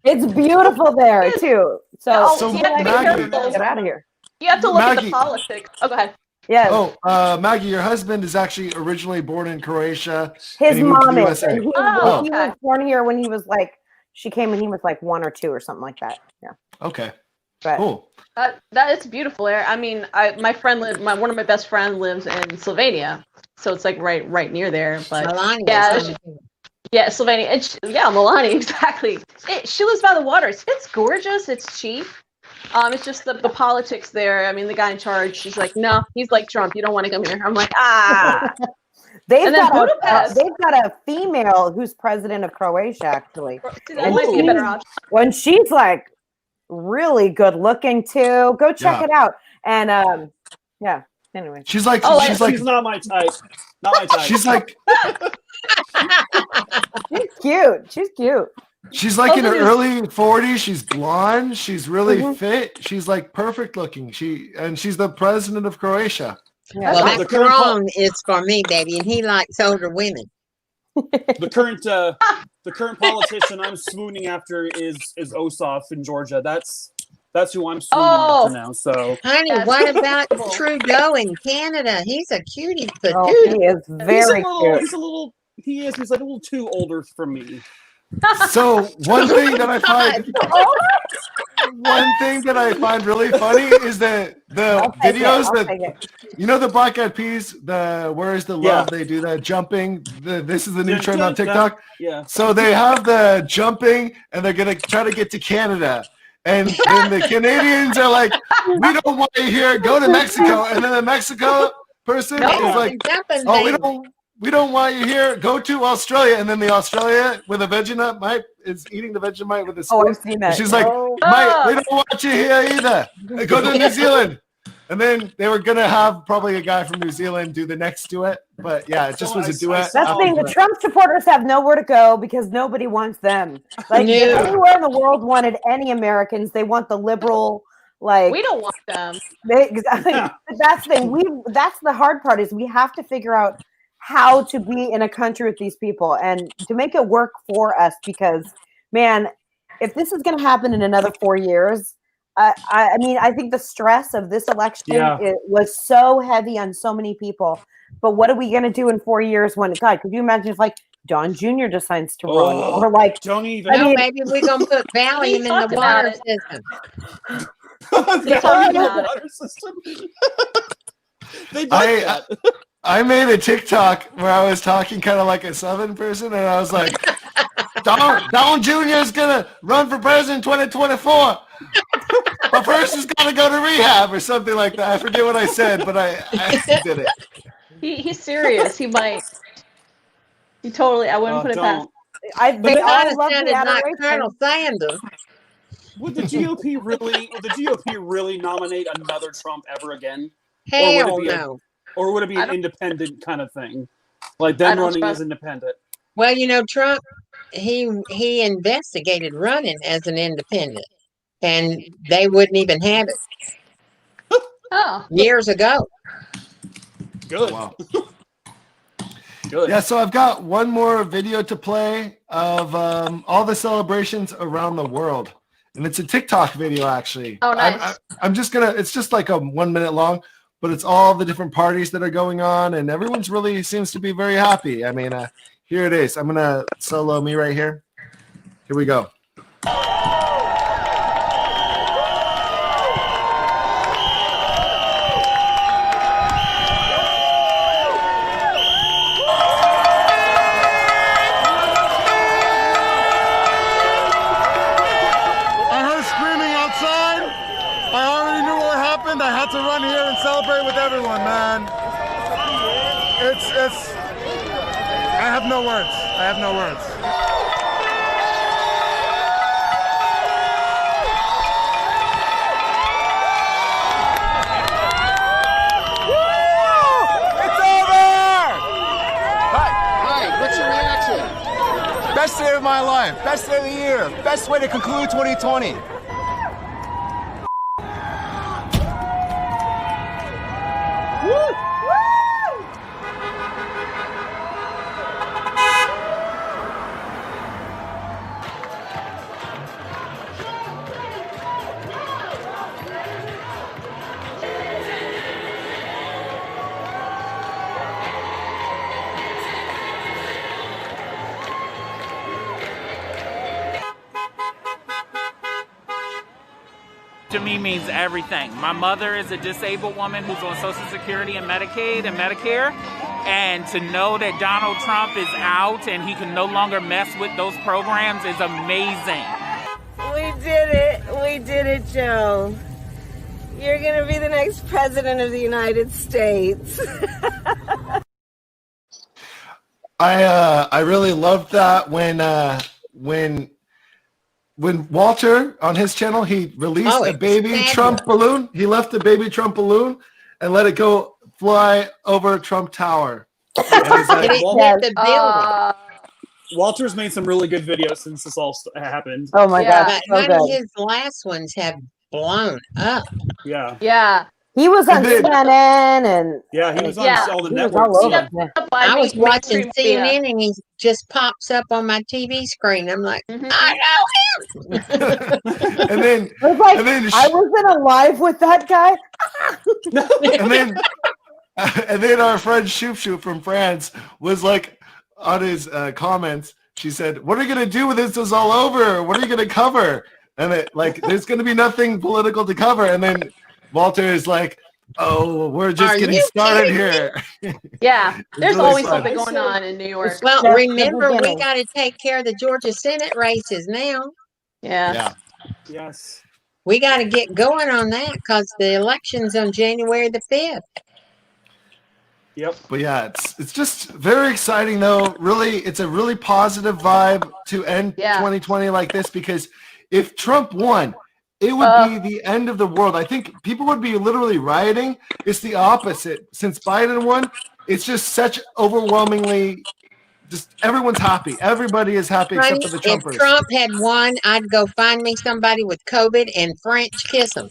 It's beautiful there too. So Maggie, get out of here. You have to look at the politics. Oh, go ahead. Yeah. Oh, Maggie, your husband is actually originally born in Croatia. His mom is. He was born here when he was like, she came when he was like 1 or 2 or something like that. Yeah. Okay. But, cool. That is beautiful there. I mean, my friend one of my best friends lives in Slovenia, so it's like right near there. But Slovenia. Milani, exactly. She lives by the water. It's gorgeous. It's cheap. It's just the politics there. I mean, the guy in charge, he's like, no, he's like Trump. You don't want to come here. I'm like, They've got a female who's president of Croatia, actually. That might be a better option. When she's like really good looking too. Go check it out. And yeah. Anyway, she's like she's not my type. Not my type. She's like she's cute. She's cute. She's like in her early 40s. She's blonde. She's really fit. She's like perfect looking. She's the president of Croatia. Yeah. Well, that throne is for me, baby, and he likes older women. The current politician I'm swooning after is Ossoff in Georgia. That's who I'm swooning after now. So, honey, what about Trudeau in Canada? He's a cutie patootie. Oh, he is very cute. He's like a little too older for me. So one thing that I find really funny is that the videos the Black Eyed Peas, the Where Is the Love, they do that jumping. This is the new trend on TikTok. Yeah. So they have the jumping and they're gonna try to get to Canada. And then the Canadians are like, we don't want you here, go to Mexico. And then the Mexico person is like, oh, we don't want you here, go to Australia. And then the Australia with a Vegemite is eating the Vegemite with a spoon. Oh, I've seen that. She's like, mate, we don't want you here either. Go to New Zealand. And then they were going to have probably a guy from New Zealand do the next duet. But yeah, it just was a duet. That's the thing. The Trump supporters have nowhere to go because nobody wants them. Like, if anywhere in the world wanted any Americans, they want the liberal, like. We don't want them. Exactly. That's the thing. That's the hard part is we have to figure out how to be in a country with these people and to make it work for us because, man, if this is going to happen in another 4 years, I mean, I think the stress of this election it was so heavy on so many people. But what are we going to do in 4 years when, God, could you imagine if, like, Don Jr. decides to run? Or, like, don't even. I mean, maybe we're going to put Valium in the water system. The water system? They did that. I made a TikTok where I was talking kind of like a Southern person, and I was like, Don Jr. is going to run for president in 2024. But first he's got to go to rehab or something like that. I forget what I said, but I did it. He's serious. He might. He totally. I wouldn't put it past. They all love the like Colonel Sanders. Would the GOP really nominate another Trump ever again? Hell no. Or would it be an independent kind of thing? Like them running as independent? Well, you know, Trump, he investigated running as an independent, and they wouldn't even have it. Years ago. Good. Wow. Good. Yeah, so I've got one more video to play of all the celebrations around the world. And it's a TikTok video, actually. Oh, nice. I'm just going to, it's just like a 1 minute long, but it's all the different parties that are going on, and everyone's really seems to be very happy. I mean, here it is. I'm going to solo me right here. Here we go. I had to run here and celebrate with everyone, man. It's I have no words. I have no words. It's over! Hi, what's your reaction? Best day of my life. Best day of the year. Best way to conclude 2020. To me means everything. My mother is a disabled woman who's on Social Security and Medicaid and Medicare, and to know that Donald Trump is out and he can no longer mess with those programs is amazing. We did it. We did it, Joe. You're going to be the next president of the United States. I really loved that when Walter on his channel, he released a baby Trump balloon. He left a baby Trump balloon and let it go fly over Trump Tower. And he's like, the building. Walter's made some really good videos since this all happened. Oh my God, But so none of good. his last ones have blown up. Yeah. Yeah. He was on CNN and Yeah, he was on all the he was networks. all over. Yeah. I was watching mainstream CNN and he just pops up on my TV screen. I'm like, I know him. and then I was like, and then I was in a live with that guy. and then our friend Shoop Shoop from France was like on his comments. She said, "What are you gonna do when this is all over? What are you gonna cover?" And there's gonna be nothing political to cover. And then Walter is like, "Oh, we're just getting started here." Yeah, there's really always fun. something going on in New York. Well, That's the remember, we beginning. got to take care of the Georgia Senate races now. Yeah. Yes. We got to get going on that because the election's on January the 5th. Yep. But yeah, it's just very exciting though. Really, it's a really positive vibe to end 2020 like this, because if Trump won, it would be the end of the world. I think people would be literally rioting. It's the opposite. Since Biden won, it's just such overwhelmingly, just everyone's happy. Everybody is happy except for the If Trumpers. Trump had won, I'd go find me somebody with COVID and French kiss them.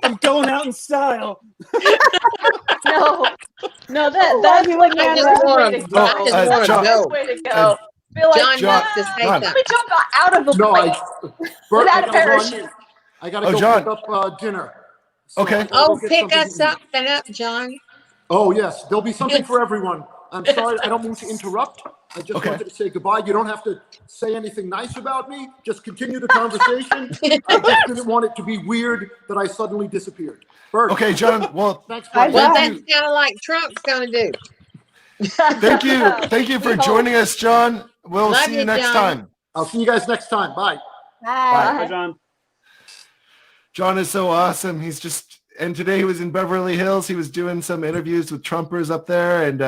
I'm going out in style. No, that's like I the just best way want to to go. I just John- want to John- go. Way to go. Feel like John wants to say John. let me something. jump out of the No, plane Bert, without a I gotta parachute. run. I gotta Oh, go John. pick up dinner. So Okay. I gotta go Oh, get pick something us to eat. something up, John. Oh yes, there'll be something for everyone. I'm sorry, I don't mean to interrupt. I just Okay. wanted to say goodbye. You don't have to say anything nice about me. Just continue the conversation. I just didn't want it to be weird that I suddenly disappeared. Bert. Okay, John. Well, Thanks, I buddy. Well, Thank that's kind of like Trump's going to do. thank you for joining us, John. We'll Love see you you, next John. time. I'll see you guys next time. Bye. Bye, John. John is so awesome. He's just, and today he was in Beverly Hills. He was doing some interviews with Trumpers up there. And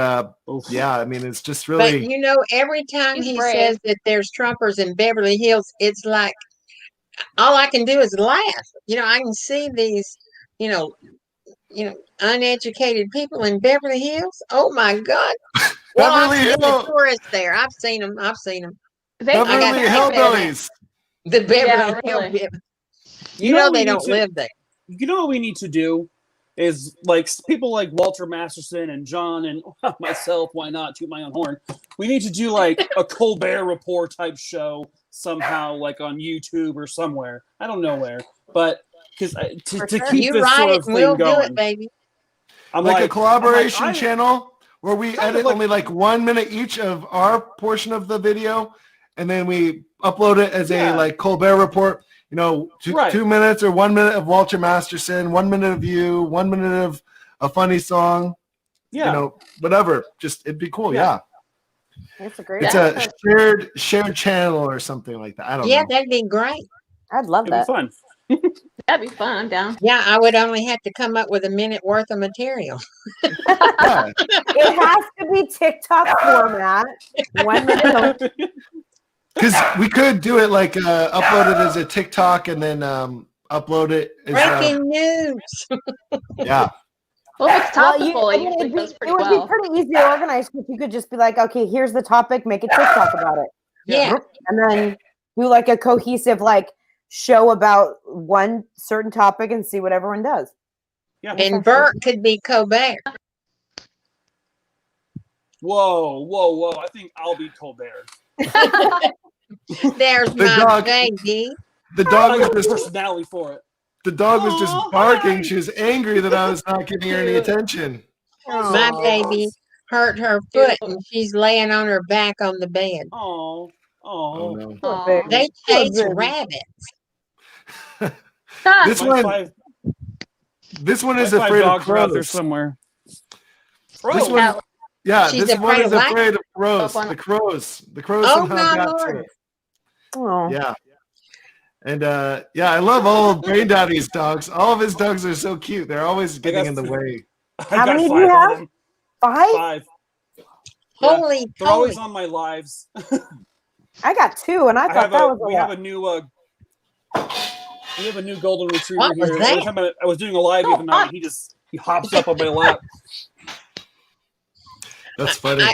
yeah, I mean, it's just But really, you know, every time He's he brave. says that there's Trumpers in Beverly Hills, it's like all I can do is laugh. You know, I can see these, you know, uneducated people in Beverly Hills. Oh my God! Well, I've Beverly seen the Hills. tourists there. I've seen them. Beverly Hillbillies. The Beverly Yeah, really. Hillbillies. You know what we they need don't to- live there. You know what we need to do is like people like Walter Masterson and John and myself. Why not toot my own horn? We need to do like a Colbert Report type show somehow, like on YouTube or somewhere. I don't know where, but because to keep You this write sort it of and thing we'll do going. it, baby. I'm Like a collaboration I- channel where we Kind of edit like- only like 1 minute each of our portion of the video, and then we upload it as a like Colbert Report. You know, 2 minutes or 1 minute of Walter Masterson, 1 minute of you, 1 minute of a funny song. Yeah. You know, whatever. Just it'd be cool. Yeah. That's a great. It's a shared channel or something like that. I don't Yeah, know. that'd be great. I'd love It'd be that. fun. That'd be fun. I'm down. Yeah, I would only have to come up with a minute worth of material. Yeah. It has to be TikTok format. 1 minute. Because we could do it like upload it as a TikTok and then upload it as Breaking news. yeah. Well, if it's Well, topical, it I mean, usually it'd goes be, pretty it would well. be pretty easy to organize if you could just be like, okay, here's the topic, make a TikTok about it. Yeah. And then do like a cohesive like show about one certain topic and see what everyone does. Yeah. And Bert could be Colbert. Whoa! I think I'll be Colbert. There's The my dog- baby. The I dog got was a just personality for it. the dog was just barking. She was angry that I was not giving her any attention. My baby hurt her foot and she's laying on her back on the bed. Oh no. Aw. They chase rabbits. This My one this one is my five afraid of dogs are out there crows. somewhere. This Crows. one, yeah, She's this one afraid is of what? afraid of crows. Up on- The crows. The crows Oh, somehow my got to Lord. it. Oh. Yeah. And yeah, I love all of BrainDaddy's dogs. All of his dogs are so cute. They're always getting in the way. I How got many do 5 you of have? them. 5? Holy, they're always on my lives. I got 2, and I thought that was a we lot. have a new we have a new golden retriever What was here. that? Every time I was doing a live the other night, he hops up on my lap. That's funny.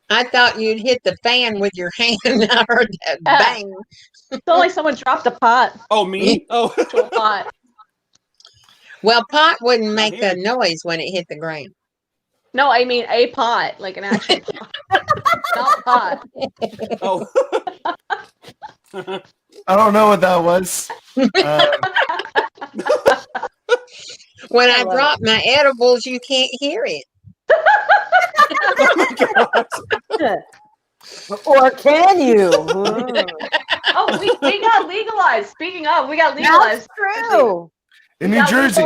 I thought you'd hit the fan with your hand. I heard that bang. It's like someone dropped a pot. Oh, me? Oh, to a pot. Well, pot wouldn't make a noise when it hit the ground. No, I mean a pot, like an actual pot. Not pot. Oh. I don't know what that was. When I drop my edibles, you can't hear it. Or can you? Oh, we got legalized. Speaking of, we got legalized. That's true. In New Jersey.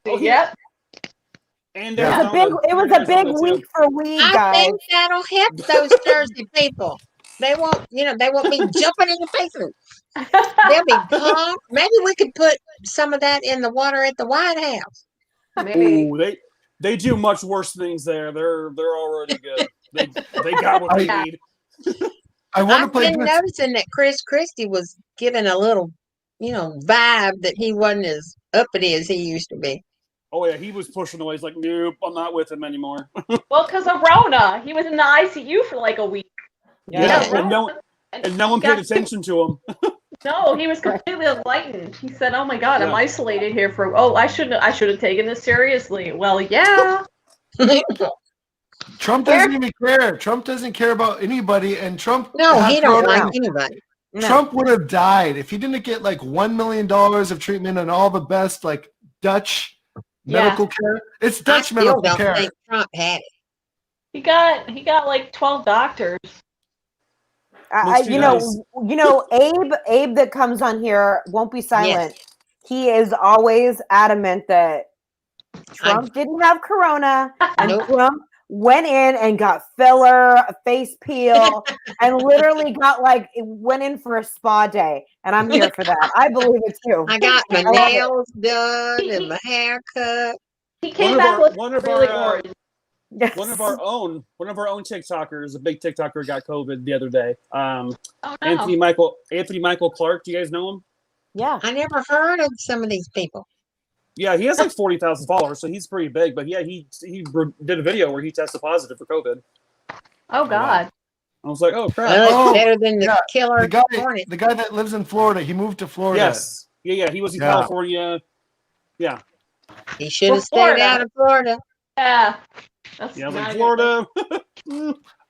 Yep. And It was a big week for weed, I guys. think that'll help those Jersey people. They won't be jumping in the faces. They'll be calm. Maybe we could put some of that in the water at the White House. Maybe. Ooh, they do much worse things there. They're already good. They got what they need. I've been noticing that Chris Christie was giving a little, vibe that he wasn't as uppity as he used to be. Oh yeah, he was pushing away. He's like, nope, I'm not with him anymore. Well, because of Rona, he was in the ICU for like a week. Yeah, and no one paid attention to him. No, he was completely enlightened. He said, "Oh my God, I'm isolated here for. Oh, I should have taken this seriously." Well, yeah. Trump doesn't even care. Trump doesn't care about anybody, and Trump. No, he don't like anybody. Trump would have died if he didn't get like $1 million of treatment and all the best like Dutch medical care. It's Dutch medical care. I still don't think Trump had it. He got like 12 doctors. Abe that comes on here won't be silent. Yes. He is always adamant that Trump didn't have corona, and Trump went in and got filler, a face peel, and literally went in for a spa day. And I'm here for that. I believe it too. I got my nails done and my hair cut. He came back with one of our own TikTokers, a big TikToker, got COVID the other day. No. Anthony Michael Clark. Do you guys know him? Yeah, I never heard of some of these people. Yeah, he has like 40,000 followers, so he's pretty big. But yeah, he did a video where he tested positive for COVID. Oh God! I was like, oh crap! Well, it's better than the killer hornet. The guy that lives in Florida, he moved to Florida. Yes, yeah, he was in California. Yeah, he should have stayed out of Florida. Yeah, I was in Florida.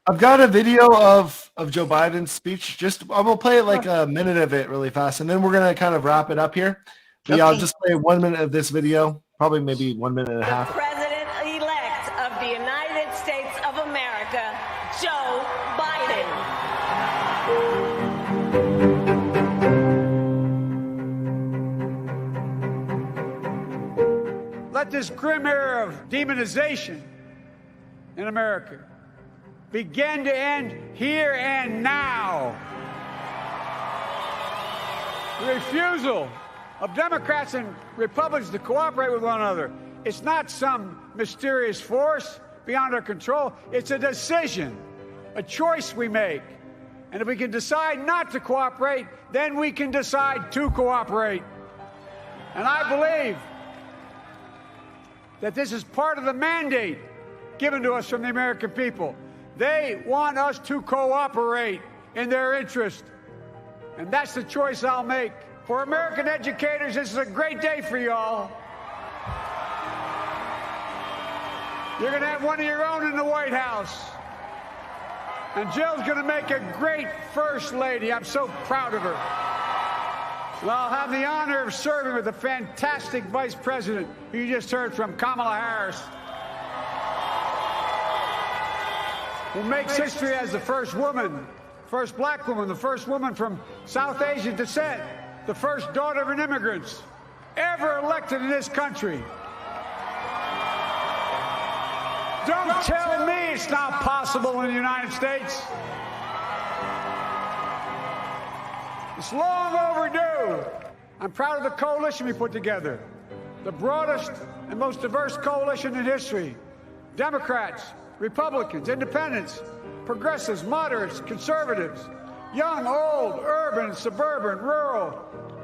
I've got a video of Joe Biden's speech. I'm gonna play like a minute of it really fast, and then we're gonna kind of wrap it up here. But yeah, I'll just play 1 minute of this video, probably maybe 1 minute and a half. President-elect of the United States of America, Joe Biden. Let this grim era of demonization in America begin to end here and now. The refusal of Democrats and Republicans to cooperate with one another. It's not some mysterious force beyond our control. It's a decision, a choice we make. And if we can decide not to cooperate, then we can decide to cooperate. And I believe that this is part of the mandate given to us from the American people. They want us to cooperate in their interest. And that's the choice I'll make. For American educators, this is a great day for y'all. You're going to have one of your own in the White House. And Jill's going to make a great First Lady. I'm so proud of her. And I'll have the honor of serving with the fantastic Vice President who you just heard from, Kamala Harris, who makes history as the first woman, first black woman, the first woman from South Asian descent, the first daughter of an immigrant ever elected in this country. Don't tell me it's not possible in the United States. It's long overdue. I'm proud of the coalition we put together, the broadest and most diverse coalition in history. Democrats, Republicans, independents, progressives, moderates, conservatives, young, old, urban, suburban, rural,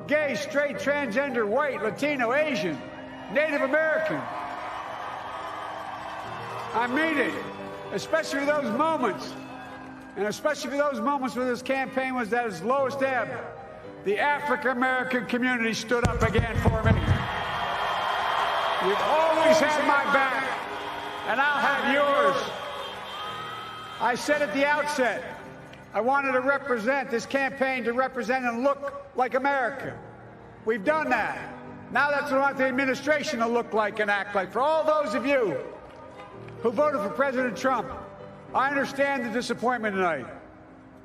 gay, straight, transgender, white, Latino, Asian, Native American. I mean it, especially those moments, and especially those moments when this campaign was at its lowest ebb. The African American community stood up again for me. You've always had my back, and I'll have yours. I said at the outset, I wanted to represent this campaign to represent and look like America. We've done that. Now that's what I want the administration to look like and act like. For all those of you who voted for President Trump, I understand the disappointment tonight.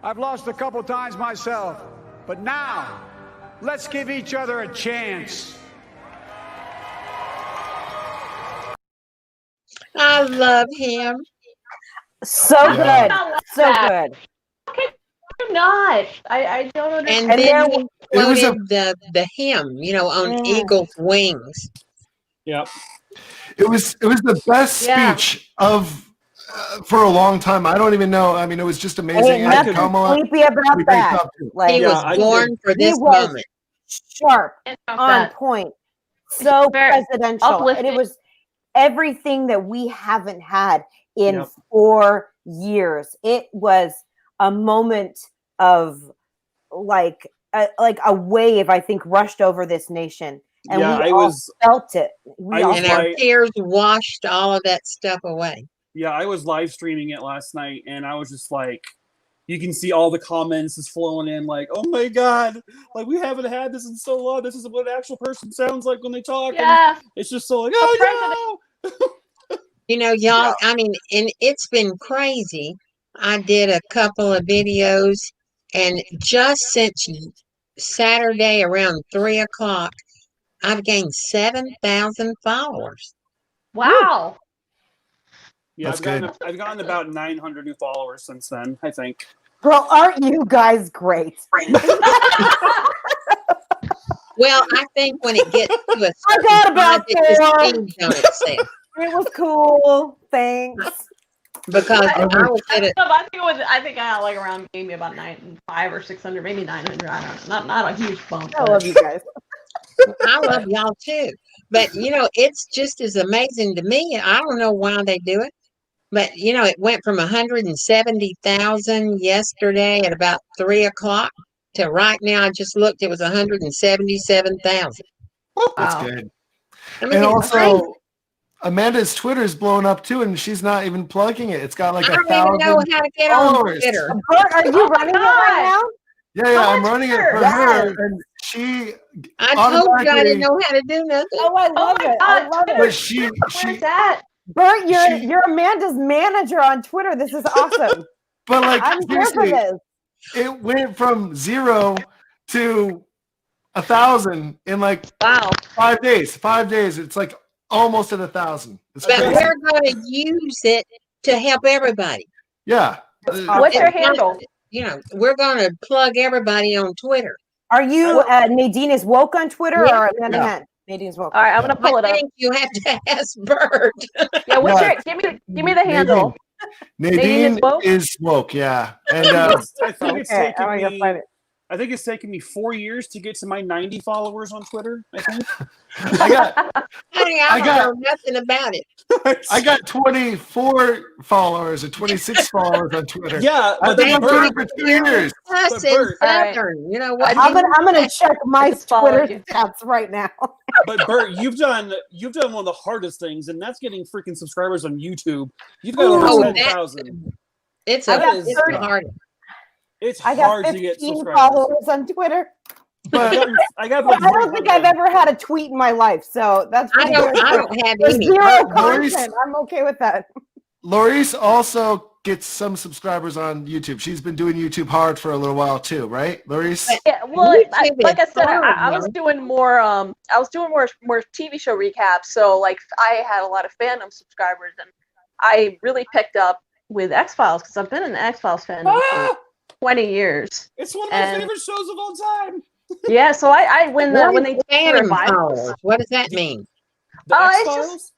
I've lost a couple times myself, but now let's give each other a chance. I love him. So good. So good. I'm not. I don't understand. And then he quoted the hymn, you know, on eagle's wings. Yep. It was the best speech of for a long time. I don't even know. I mean, it was just amazing. Ain't nothing creepy about that. Like, he was born for this moment. Sharp, on point, so presidential, and it was everything that we haven't had in 4 years. It was a moment of like a wave, I think, rushed over this nation, and we all felt it. And our tears washed all of that stuff away. Yeah, I was live streaming it last night, and I was just like, you can see all the comments is flowing in, like, "Oh my God, like we haven't had this in so long. This is what an actual person sounds like when they talk." Yeah, and it's just so like, oh no. You know, y'all. I mean, and it's been crazy. I did a couple of videos, and just since Saturday around 3 o'clock, I've gained 7,000 followers. Wow. Yeah, I've gotten about 900 new followers since then, I think. Girl, aren't you guys great? Well, I think when it gets to a I got about it 4. just on itself. It was cool. Thanks. Because I was at it. I think I like around maybe about 500 or 600, maybe 900. I don't know. Not a huge bump. I love you guys. I love y'all too. But you know, it's just as amazing to me. I don't know why they do it. But you know, it went from 170,000 yesterday at about 3 o'clock to right now. I just looked; it was 177,000. That's good. I mean, and it's also, crazy. Amanda's Twitter's blown up too, and she's not even plugging it. It's got like I 1,000 don't even know how to get on followers. Twitter. Bert, are you running it right now? Yeah, I'm running it for her, and she. I told you I didn't know how to do nothing. Oh, I love it. I love it. But she. Where's that? Bert, you're Amanda's manager on Twitter. This is awesome. But like, I'm here for this. It went from 0 to 1,000 in like 5 days. 5 days. It's like almost at 1,000. But we're going to use it to help everybody. Yeah. What's your handle? You know, we're going to plug everybody on Twitter. Are you Nadine is woke on Twitter or Amanda Yeah. Henn? Nadine's woke. All right, I'm gonna pull it I up. think you have to ask Bert. Yeah, what's your? Give me the handle. Nadine is woke. Yeah, and I think it's Okay, taken I'm gonna me. find it. I think it's taken me 4 years to get to my 90 followers on Twitter. I think. Honey, I don't know nothing about it. I got 24 followers or 26 followers on Twitter. Yeah, I've been on Twitter for 2 years. Us in Southern, you know what? I'm gonna check my Twitter stats right now. But Bert, you've done one of the hardest things, and that's getting freaking subscribers on YouTube. You've got over 10,000. It's I got it's 30. hard. It's I got hard to get 15 subscribers. followers on Twitter. But I got. I don't think I've ever had a tweet in my life, so that's I pretty don't- good. I don't have There's any. zero Laurice- content. I'm okay with that. Laurice also gets some subscribers on YouTube. She's been doing YouTube hard for a little while too, right, Laurice? Yeah, well, like I said, I hard, was doing more. I was doing more TV show recaps. So like, I had a lot of fandom subscribers, and I really picked up with X Files because I've been in the X Files fandom for 20 years. It's one of my favorite shows of all time. Yeah, so I when they did the Phantom revivals. Hours. What does that mean? The It's X-Files? just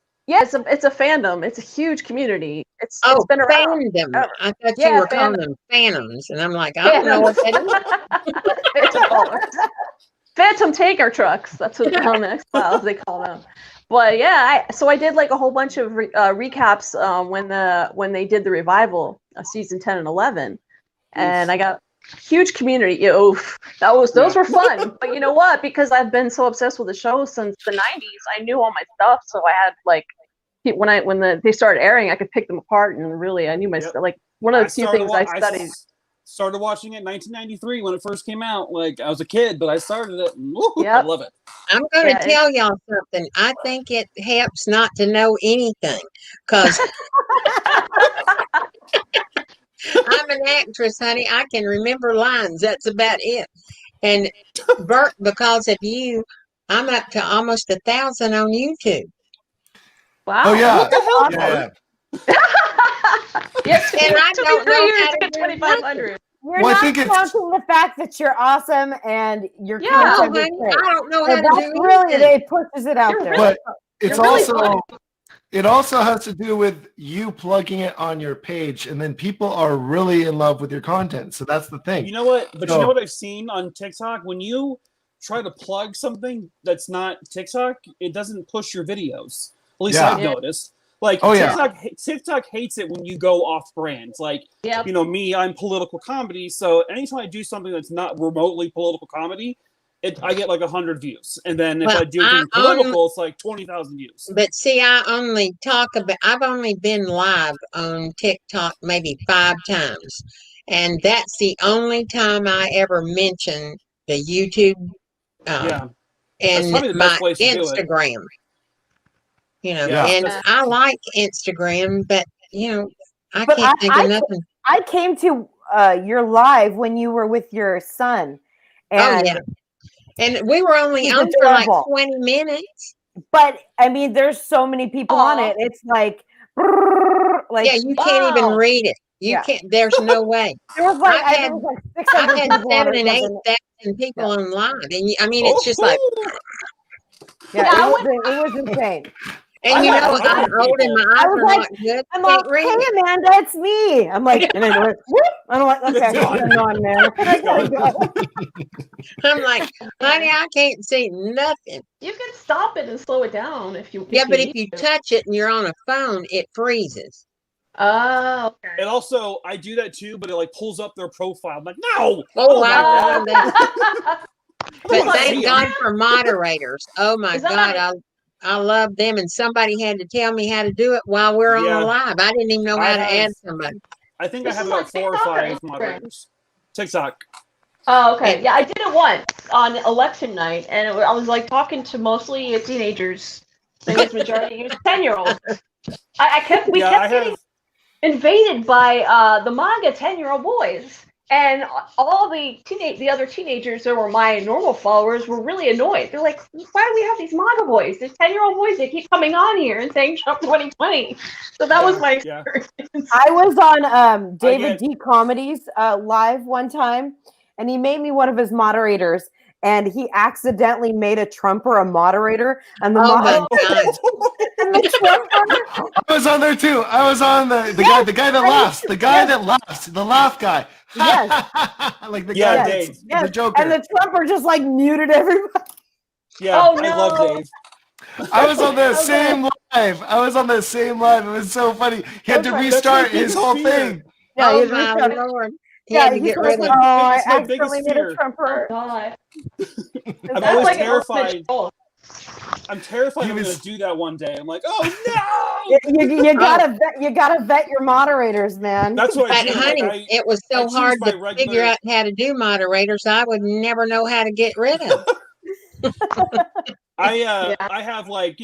it's a fandom. It's a huge community. It's Oh, been around. fandom. forever. I thought you Yeah, were calling fandom. them phantoms, and I'm like, I don't know what that is. Phantom callers. Phantom tanker trucks. That's what on the X-Files they call them. But yeah, so I did like a whole bunch of recaps when they did the revival of season 10 and 11, and I got huge community. Those were fun. But you know what? Because I've been so obsessed with the show since the 90s, I knew all my stuff. So I had like when they started airing, I could pick them apart, and really I knew my stuff. Like one of the few things I studied. Started watching it in 1993 when it first came out. Like I was a kid, but I started it. And, I love it. I'm going to tell y'all something. I think it helps not to know anything, because I'm an actress, honey. I can remember lines. That's about it. And Bert, because of you, I'm up to almost 1,000 on YouTube. Wow. Oh yeah. What the hell? Yeah. Yes, And I don't know how to get 2,500. You're Well, I not think it's- counting the fact that you're awesome and your Yeah, content is honey, great. I don't know So how to that's do really anything. they pushes it out there. But it's You're really also it also has to do with you plugging it on your page, and then people are really in love with your content. So that's the thing. You know what? But So- you know what I've seen on TikTok? When you try to plug something that's not TikTok, it doesn't push your videos. At least Yeah. I've noticed. Like Oh, yeah. TikTok hates it when you go off brand. Like Yep. you know me, I'm political comedy, so anytime I do something that's not remotely political comedy, I get like 100 views. And then if Well, I do anything political, it's like 20,000 views. But see, I've only been live on TikTok maybe 5 times. And that's the only time I ever mention the YouTube Yeah. and That's probably the my best place to do it. Instagram. You know, Yeah. and I like Instagram, but you know, I But can't think of nothing. I came to your live when you were with your son. And Oh yeah. And we were only He's on for like adorable. 20 minutes. But I mean, there's so many people on it. It's like Yeah, you can't even read it. You Yeah. can't. There's no way. There was like I've there was like I've 600 had people on 7,000 or and something. 8,000 people online, and I mean, it's just like, Yeah, it was insane. and you know, I'm old and my eyes I was are like, not good. I'm like, Can't read hey it. Amanda, it's me. I'm like, and I went, whoop. I'm like, okay, I'm on, man. I gotta go. I'm like, honey, I can't see nothing. You can stop it and slow it down if you. Yeah, but if need you to. touch it and you're on a phone, it freezes. Oh, okay. And also, I do that too, but it like pulls up their profile. I'm like, no! Oh, my I God. love that. But Come on, thank see God 'em. for moderators. Oh my Is that God, I love them, and somebody had to tell me how to do it while we're on Yeah. the live. I didn't even know I how to have- add somebody. I think This I have is about on 4 or TikTok or 5 Instagram? moderators. TikTok. Oh, okay. Yeah, I did it once on election night, and I was like talking to mostly teenagers. I think it's majority. It was 10-year-olds. We kept getting invaded by the MAGA 10-year-old boys, and all the other teenagers that were my normal followers were really annoyed. They're like, "Why do we have these MAGA boys? These 10-year-old boys. They keep coming on here and saying Trump 2020." So that was my experience. I was on David D. Comedy's live one time, and he made me one of his moderators, and he accidentally made a Trumper a moderator, and the and the Trumper. I was on there too. I was on the guy that laughs. The guy that laughs. The laugh guy. Yes. Like the Yeah, guy Dave. that's Yes. the Joker. And the Trumper just like muted everybody. Yeah, Oh, I love no. Dave. I was on the same live. I was on the same live. It was so funny. He had to restart his whole thing. Yeah, Oh he's my restarted. Lord. He Yeah, had to he's get like, rid oh, of I It's my accidentally biggest made a fear. Trumper. God. I'm That's always like an terrified. ultimate goal. I'm terrified He I'm was- going to do that one day. I'm like, oh no! You gotta vet your moderators, man. That's what I But do. honey, Like, it was I so choose hard my to regular- figure out how to do moderators. I would never know how to get rid of. I have like,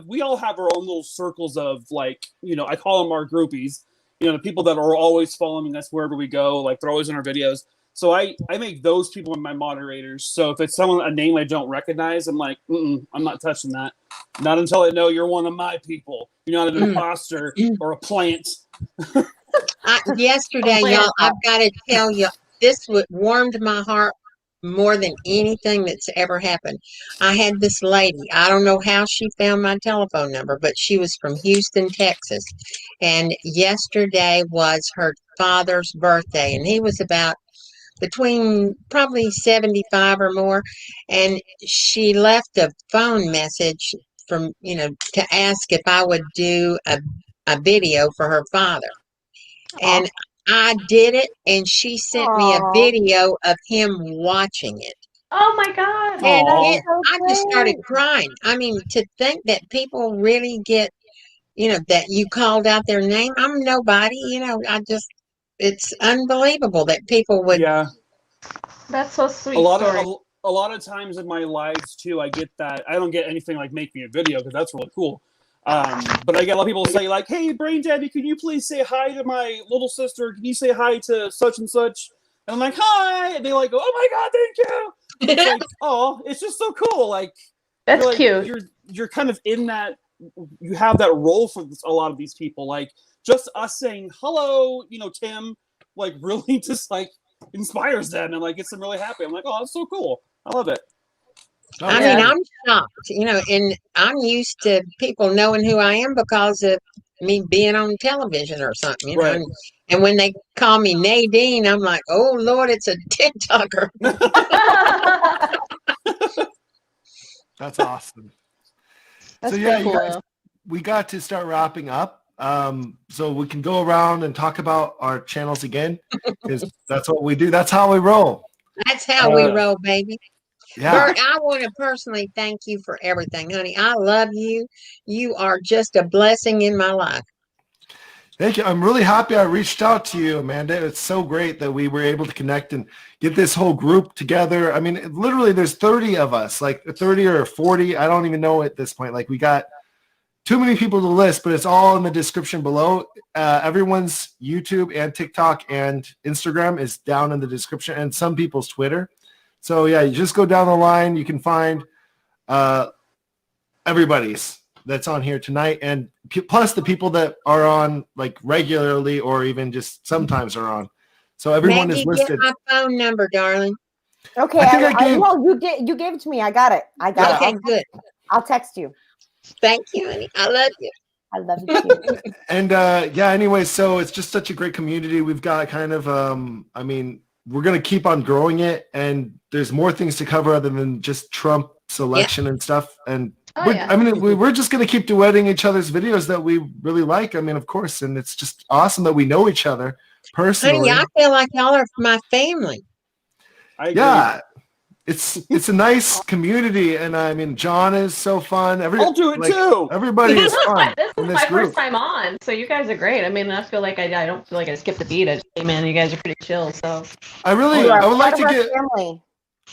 we all have our own little circles of like, I call them our groupies, the people that are always following us wherever we go, like they're always in our videos. So I make those people my moderators. So if it's a name I don't recognize, I'm like, I'm not touching that. Not until I know you're one of my people. You're not an imposter or a plant. Yesterday, y'all, I've got to tell you, this warmed my heart more than anything that's ever happened. I had this lady, I don't know how she found my telephone number, but she was from Houston, Texas. And yesterday was her father's birthday, and he was about between probably 75 or more. And she left a phone message from, to ask if I would do a video for her father. And I did it, and she sent me a video of him watching it. Oh my God. And That's so I just started great. crying. I mean, to think that people really get, that you called out their name. I'm nobody, it's unbelievable that people would. Yeah. That's so sweet. A lot of times in my lives too, I get that. I don't get anything like make me a video because that's really cool. But I get a lot of people say like, "Hey, BrainDaddy, can you please say hi to my little sister? Can you say hi to such and such?" And I'm like, "Hi," and they like go, "Oh my God, thank you." It's like, oh, it's just so cool. Like That's cute. cute. You're kind of in that. You have that role for a lot of these people. Like just us saying hello, Tim, like really just like inspires them and like gets them really happy. I'm like, oh, that's so cool. I love it. I mean, I'm shocked, and I'm used to people knowing who I am because of me being on television or something, Right. And when they call me Nadine, I'm like, oh Lord, it's a TikToker. That's awesome. That's so yeah, pretty you guys, cool. we got to start wrapping up. So we can go around and talk about our channels again, because that's what we do. That's how we roll. That's how we roll, baby. Yeah. Bert, I want to personally thank you for everything, honey. I love you. You are just a blessing in my life. Thank you. I'm really happy I reached out to you, Amanda. It's so great that we were able to connect and get this whole group together. I mean, literally there's 30 of us, like 30 or 40. I don't even know at this point. Like we got too many people to list, but it's all in the description below. Everyone's YouTube and TikTok and Instagram is down in the description, and some people's Twitter. So yeah, you just go down the line. You can find everybody's that's on here tonight, and plus the people that are on like regularly or even just sometimes are on. So everyone Maggie, is listed. get my phone number, darling. Okay, well, you gave it to me. I got it. Okay, good. I'll text you. Thank you, honey. I love you. I love you too. And yeah, anyway, so it's just such a great community. We've got kind of, I mean, we're going to keep on growing it, and there's more things to cover other than just Trump selection and stuff. And I mean, we're just going to keep duetting each other's videos that we really like. I mean, of course, and it's just awesome that we know each other personally. Honey, I feel like y'all are my family. Yeah, it's a nice community, and I mean, John is so fun. I'll do it too. Everybody is fun. This in is this my group. first time on, so you guys are great. I mean, I feel like I don't feel like I skipped a beat. I just came in. You guys are pretty chill. So I would like to get. Family.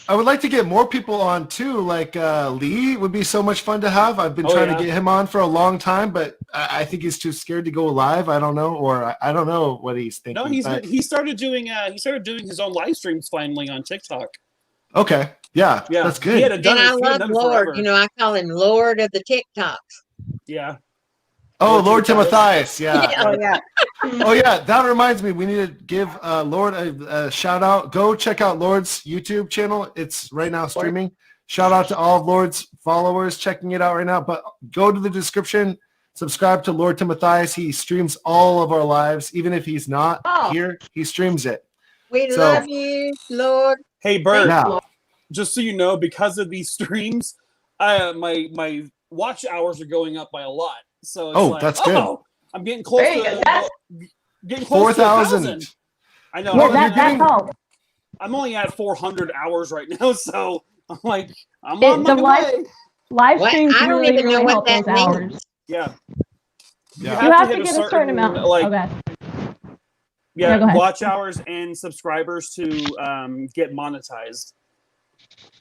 I would like to get more people on too. Like Lee would be so much fun to have. I've been trying to get him on for a long time, but I think he's too scared to go live. I don't know, or I don't know what he's thinking. No, he started doing his own live streams finally on TikTok. Okay, yeah, that's good. He had done And I it, love Lord. forever. I call him Lord of the TikToks. Yeah. Oh, Lord Timothais, yeah. Oh yeah. Oh yeah, that reminds me. We need to give Lord a shout out. Go check out Lord's YouTube channel. It's right now streaming. Shout out to all of Lord's followers checking it out right now. But go to the description, subscribe to Lord Timothais. He streams all of our lives, even if he's not here. He streams it. We love you, Lord. Hey Bert, Yeah. just so you know, because of these streams, my watch hours are going up by a lot. So it's like, that's good. I'm getting close to getting close 4,000. to I know. Well, I'm only at 400 hours right now, so I'm like, I'm on my way. Live streams I don't really, even know really what help that those means. hours. Yeah. You have to get a certain amount. Like, oh, God. Yeah, go ahead. watch hours and subscribers to get monetized.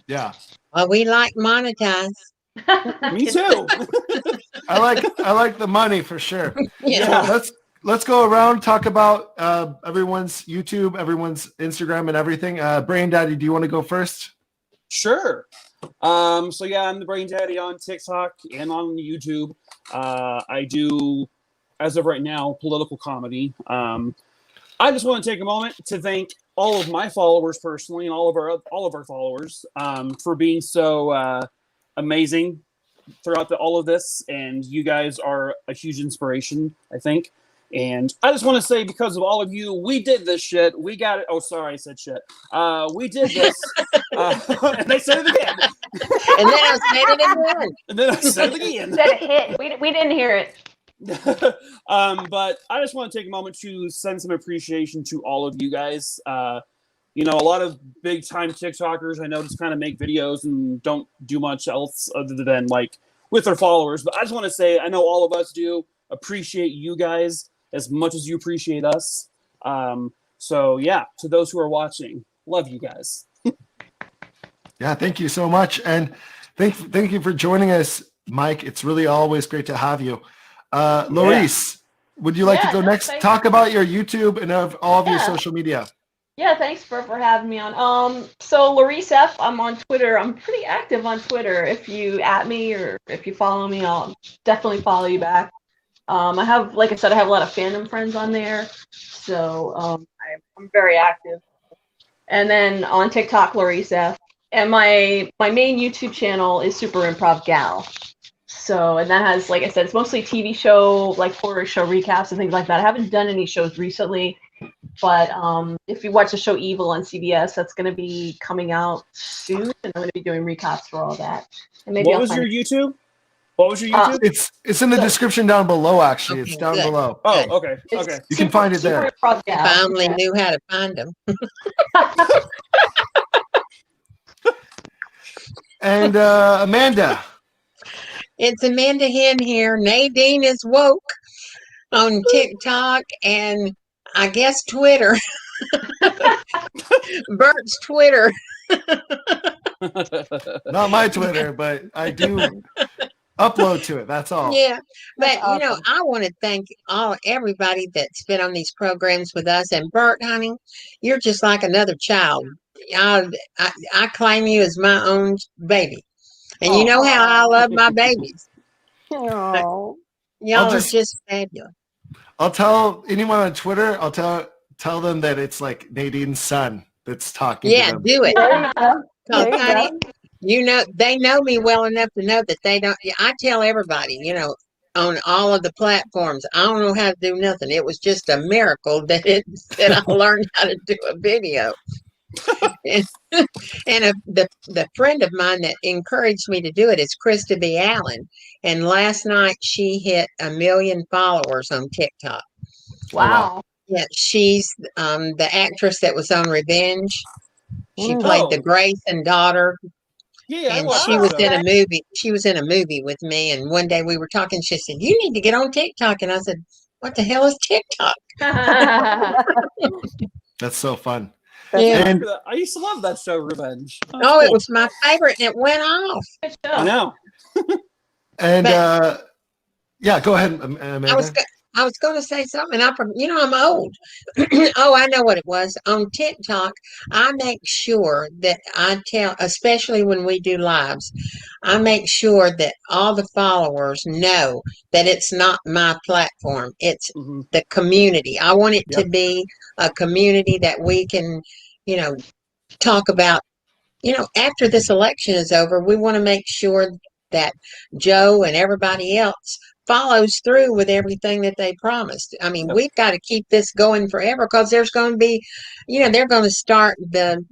Yeah. Well, we like monetize. Me too. I like the money for sure. Yeah. So let's go around, talk about everyone's YouTube, everyone's Instagram, and everything. BrainDaddy, do you want to go first? Sure. So yeah, I'm the BrainDaddy on TikTok and on YouTube. I do, as of right now, political comedy. I just want to take a moment to thank all of my followers personally, and all of our followers for being so amazing throughout all of this. And you guys are a huge inspiration, I think. And I just want to say, because of all of you, we did this shit. We got it. Oh, sorry, I said shit. We did this. And I said it again. And then I said it again. And then I said it again. Said it hit. We didn't hear it. But I just want to take a moment to send some appreciation to all of you guys. You know, a lot of big time TikTokers I know just kind of make videos and don't do much else other than like with their followers. But I just want to say, I know all of us do appreciate you guys as much as you appreciate us. So yeah, to those who are watching, love you guys. Yeah, thank you so much. And thank you for joining us, Mike. It's really always great to have you. Laurice, would you like to go next? Talk about your YouTube and all of your social media. Yeah, thanks for having me on. So Laurice F, I'm on Twitter. I'm pretty active on Twitter. If you at me or if you follow me, I'll definitely follow you back. I have, like I said, I have a lot of fandom friends on there. So I'm very active. And then on TikTok, Laurice F. And my main YouTube channel is SuperImprovGal. So, and that has, like I said, it's mostly TV show, like horror show recaps and things like that. I haven't done any shows recently, but if you watch the show Evil on CBS, that's going to be coming out soon, and I'm going to be doing recaps for all that. And maybe What was your YouTube? What was your YouTube? It's in the description down below, actually. It's down below. Oh, okay. Okay. You can find it there. If I only knew how to find them. And Amanda. It's Amanda Henn here. Nadine is woke on TikTok and I guess Twitter. Bert's Twitter. Not my Twitter, but I do upload to it. That's all. Yeah, but you know, I want to thank everybody that's been on these programs with us. And Bert, honey, you're just like another child. I claim you as my own baby, and you know how I love my babies. Oh, y'all are just fabulous. I'll tell anyone on Twitter. I'll tell them that it's like Nadine's son that's talking. Yeah, to them. do it. There you Honey, go. you know, they know me well enough to know that they don't. I tell everybody, you know, on all of the platforms, I don't know how to do nothing. It was just a miracle that I learned how to do a video. And the friend of mine that encouraged me to do it is Krista B. Allen. And last night she hit 1 million followers on TikTok. Wow. Yeah, she's the actress that was on Revenge. She played the Grayson daughter. Yeah, and she was in a movie. She was in a movie with me. And one day we were talking. She said, "You need to get on TikTok." And I said, "What the hell is TikTok?" That's so fun. Yeah. And I used to love that show, Revenge. Oh, it was my favorite, and it went off. I know. And yeah, go ahead, Amanda. I was going to say something. I'm old. Oh, I know what it was. On TikTok, I make sure that I tell, especially when we do lives, I make sure that all the followers know that it's not my platform. It's the community. I want it to be a community that we can, you know, talk about. You know, after this election is over, we want to make sure that Joe and everybody else follows through with everything that they promised. I mean, we've got to keep this going forever, because there's going to be, you know, they're going to start the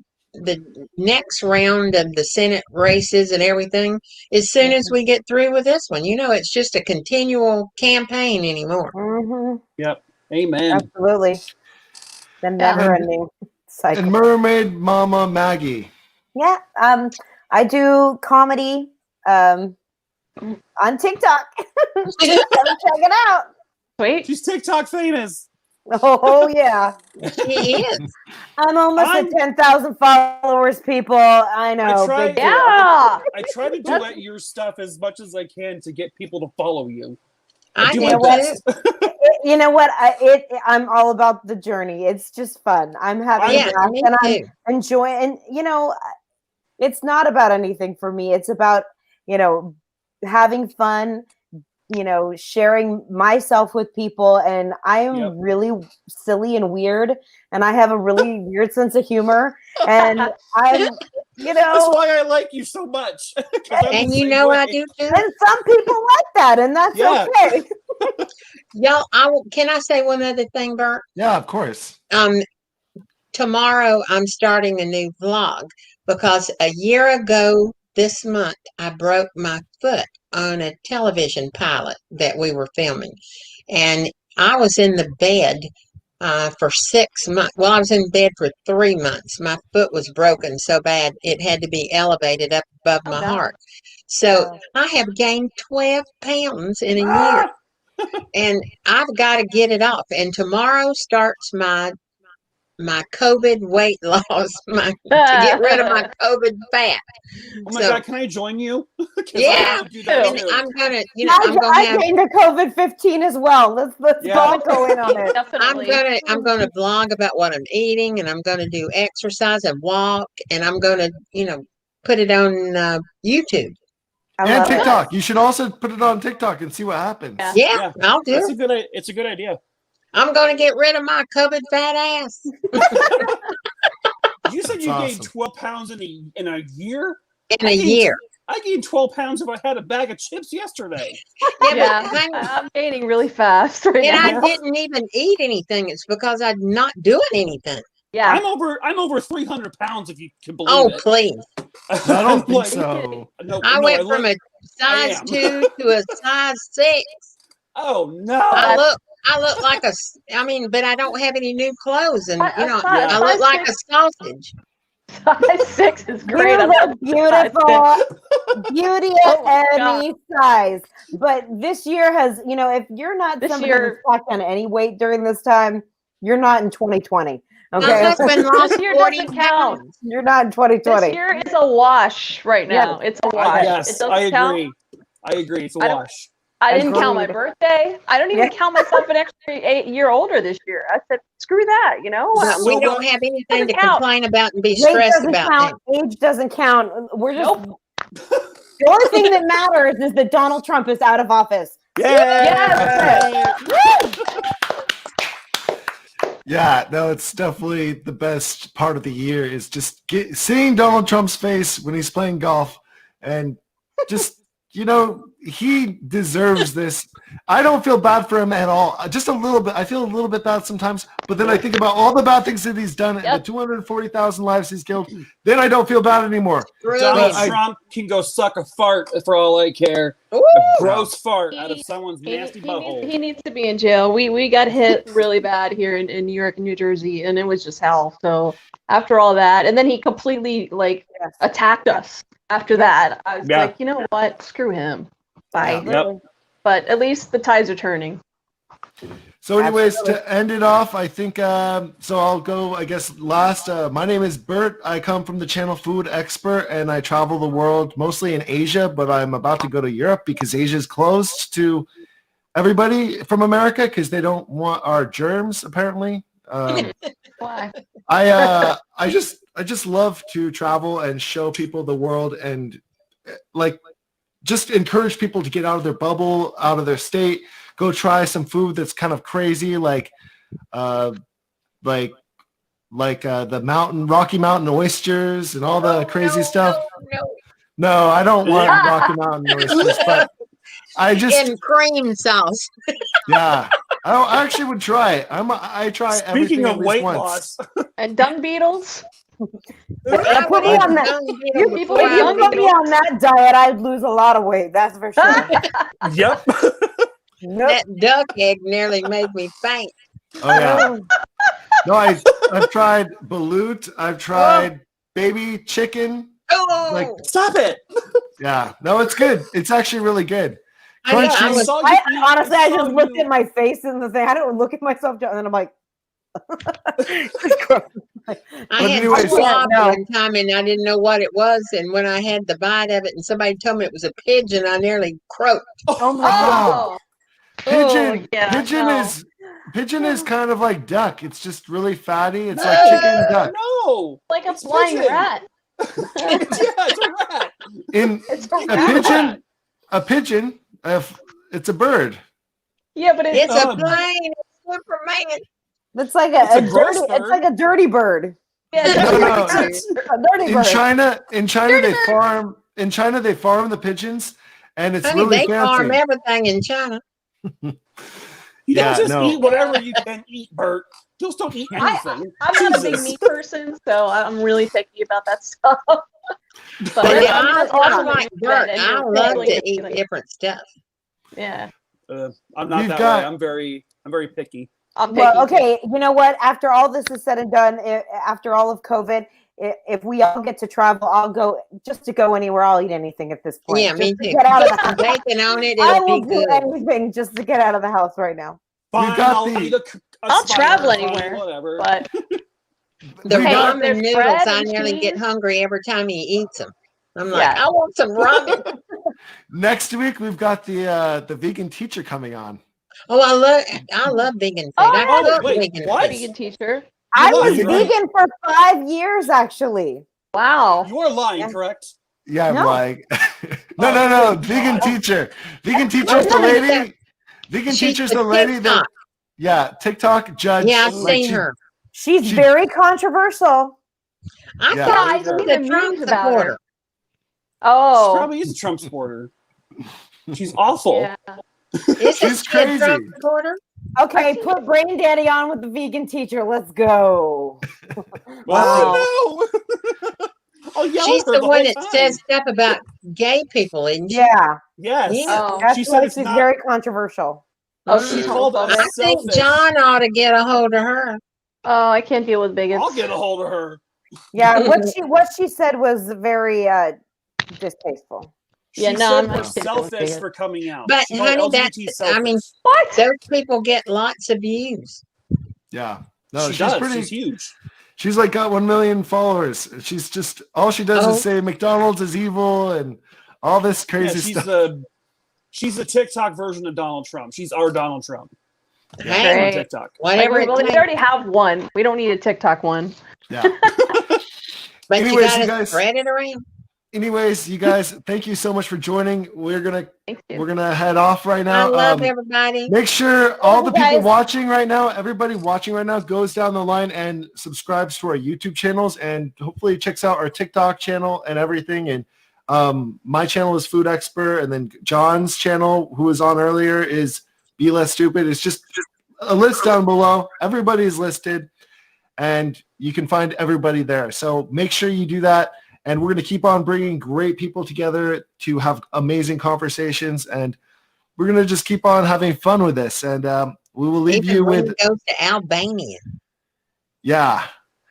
next round of the Senate races and everything as soon as we get through with this one. You know, it's just a continual campaign anymore. Yep. Amen. Absolutely. The never-ending cycle. And Mermaidmama Maggie. Yeah, I do comedy on TikTok. Come check it out. Wait, she's TikTok famous. Oh yeah, she is. I'm almost at 10,000 followers, people. I know. Big deal. I try to do your stuff as much as I can to get people to follow you. I do my best. You know what? I'm all about the journey. It's just fun. I'm having a blast, and I'm enjoying. And you know, it's not about anything for me. It's about, you know, having fun, sharing myself with people, and I am really silly and weird, and I have a really weird sense of humor, and I'm, That's why I like you so much. And I do too. And some people like that, and that's okay. Y'all, can I say one other thing, Bert? Yeah, of course. Tomorrow I'm starting a new vlog because a year ago this month I broke my foot on a television pilot that we were filming, and I was in the bed for 6 months. Well, I was in bed for 3 months. My foot was broken so bad it had to be elevated up above my heart. So I have gained 12 pounds in a year, and I've got to get it off. And tomorrow starts my COVID weight loss, to get rid of my COVID fat. Oh my God, can I join you? Yeah, and I'm gonna, I gained a COVID-15 as well. Let's both go in on it. I'm gonna vlog about what I'm eating, and I'm gonna do exercise and walk, and I'm gonna, put it on YouTube and TikTok. You should also put it on TikTok and see what happens. Yeah, I'll do. It's a good idea. I'm going to get rid of my COVID fat ass. You said you gained 12 pounds in a year? In a year. I gained 12 pounds if I had a bag of chips yesterday. I'm gaining really fast right now. I didn't even eat anything. It's because I'm not doing anything. Yeah. I'm over 300 pounds, if you can believe it. Oh, please. I don't think so. I went from a size 2 to a size 6. Oh, no. I look like but I don't have any new clothes, and I look like a sausage. Size 6 is great. You look beautiful, beauty at any size. But this year has, if you're not somebody who's packed on any weight during this time, you're not in 2020. Okay, my husband lost this year 40 doesn't count. pounds. You're not in 2020. This year is a wash right now. It's a wash. Yes, I agree. I agree. It's a wash. I didn't count my birthday. I don't even count myself an extra year older this year. I said, screw that, we don't have anything to complain about and be stressed about. Age doesn't count. We're just the only thing that matters is that Donald Trump is out of office. Yeah, no, it's definitely the best part of the year is just seeing Donald Trump's face when he's playing golf, and just he deserves this. I don't feel bad for him at all. Just a little bit. I feel a little bit bad sometimes, but then I think about all the bad things that he's done and the 240,000 lives he's killed. Then I don't feel bad anymore. Donald Trump can go suck a fart for all I care. Ooh. A gross fart out of someone's nasty butthole. He needs to be in jail. We got hit really bad here in New York and New Jersey, and it was just hell. So after all that, and then he completely attacked us. After that, I was like, you know what? Screw him. Bye. Yep. But at least the tides are turning. So anyways, to end it off, I think, so I'll go, I guess, last. My name is Bert. I come from the channel Food Expert, and I travel the world, mostly in Asia, but I'm about to go to Europe because Asia's closed to everybody from America because they don't want our germs, apparently. Why? I just love to travel and show people the world and just encourage people to get out of their bubble, out of their state, go try some food that's kind of crazy, like the Rocky Mountain oysters and all the crazy stuff. No, I don't want Rocky Mountain oysters, but I just in cream sauce. Yeah, I actually would try it. I try everything. Speaking of weight once. loss, and dung beetles. Put me on that. If you put me on that diet, I'd lose a lot of weight. That's for sure. Yep. Nope. That duck egg nearly made me faint. Oh yeah. No, I've tried balut. I've tried baby chicken. Oh, stop it! Yeah, no, it's good. It's actually really good. I honestly, I just looked at my face in the thing. I don't look at myself, and then I'm like. I had swab one time and I didn't know what it was, and when I had the bite of it and somebody told me it was a pigeon, I nearly croaked. Oh my god! Pigeon is kind of like duck. It's just really fatty. It's like chicken and duck. No, like a flying rat. Yeah, it's a rat. A pigeon. It's a bird. Yeah, but It's a plane. It's for man. It's like It's a a gross dirty. bird. It's like a dirty bird. Yeah, No, a dirty in bird. China, they farm. In China, they farm the pigeons, and it's Honey, really they fancy. farm everything in China. You Yeah, don't just no. eat whatever you can eat, Bert. Just don't eat anything. I'm not a big Jesus. meat person, so I'm really picky about that stuff. But Yeah, I'm I'm like Bert. and I you're love totally to eat like- different stuff. Yeah. I'm not We've that got- way. I'm very picky. I'm picky. Well, okay. You know what? After all this is said and done, after all of COVID, if we all get to travel, I'll go just to go anywhere. I'll eat anything at this point. Yeah, me Just to too. Get out of the Put some house. bacon on it. I It'll will be do good. anything just to get out of the house right now. Fine, got I'll the- eat a I'll spider, travel fine, anywhere, whatever. but The We Hey, got- ramen there's noodles, bread I and nearly get cheese. hungry every time he eats them. I'm like, Yeah. I want some ramen. Next week, we've got the vegan teacher coming on. Oh, I love vegan food. Oh, I yeah. cook Wait, vegan what? food. vegan teacher. I lied, was right? vegan for 5 years, actually. Wow. You are lying, Yeah. correct? Yeah, No. like no, vegan teacher. Vegan teacher's the lady. Vegan She's teacher's the the lady that. TikTok. Yeah, TikTok judge. Yeah, I've like, seen her. She's She- very controversial. I Yeah. thought I she seen was the a Trump memes about her. supporter. She Oh. probably is a Trump supporter. She's awful. Yeah. Isn't She's she a Trump crazy. supporter? Okay, put BrainDaddy on with the vegan teacher. Let's go. Wow. Oh, no. I'll yell She's at her the whole one that time. says stuff about gay people, isn't she? Yeah, Yes. Yeah. Oh. that's She why said it's she's not. very controversial. Oh, She she's called homophobic. us I think selfish. John ought to get a hold of her. Oh, I can't deal with bigots. I'll get a hold of her. Yeah, what she said was very distasteful. Yeah, She no, said I'm we're not taking with selfish bigots. for coming out. But She called honey, LGBT that's selfish. I mean, What? those people get lots of views. Yeah, no, she she's does. pretty. She's huge. She's like got 1 million followers. She's just all she does Oh. is say McDonald's is evil and all this Yeah, crazy stuff. she's the TikTok version of Donald Trump. She's our Donald Trump. Hey, On Great. TikTok. whatever Like, it well, we takes. already have one. We don't need a TikTok one. Yeah. But Anyways, you you gotta guys- spread it around. Anyways, you guys, thank you so much for joining. We're Thank you. gonna head off right I now. love everybody. Make sure all the you people guys. watching right now, everybody watching right now, goes down the line and subscribes to our YouTube channels and hopefully checks out our TikTok channel and everything. And my channel is Food Expert, and then John's channel, who was on earlier, is Be Less Stupid. It's just a list down below. Everybody is listed, and you can find everybody there. So make sure you do that. And we're going to keep on bringing great people together to have amazing conversations, and we're going to just keep on having fun with this. And we will leave Even you when with, he goes to Albania. yeah.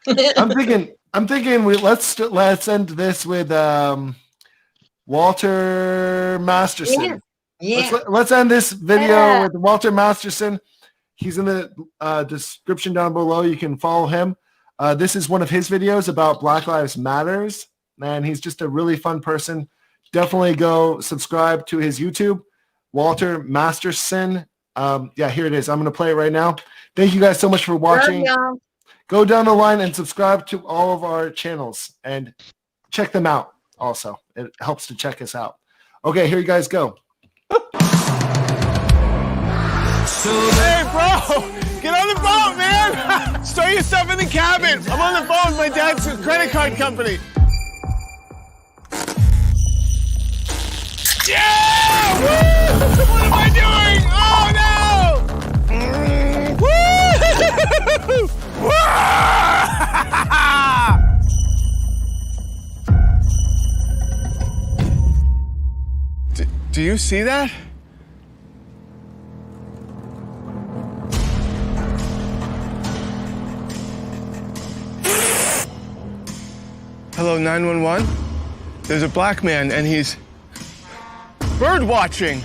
I'm thinking let's end this with Walter Masterson. Yeah. Let's end this video Yeah. with Walter Masterson. He's in the description down below. You can follow him. This is one of his videos about Black Lives Matters, and he's just a really fun person. Definitely go subscribe to his YouTube, Walter Masterson. Yeah, here it is. I'm going to play it right now. Thank you guys so much for watching. Love y'all. Go down the line and subscribe to all of our channels and check them out also. It helps to check us out. Okay, here you guys go. Hey, bro! Get on the boat, man! Stow your stuff in the cabin! I'm on the phone with my dad's credit card company. Yeah! Woo! What am I doing? Oh, no! Woo! Do you see that? Hello, 911? There's a black man and he's bird watching.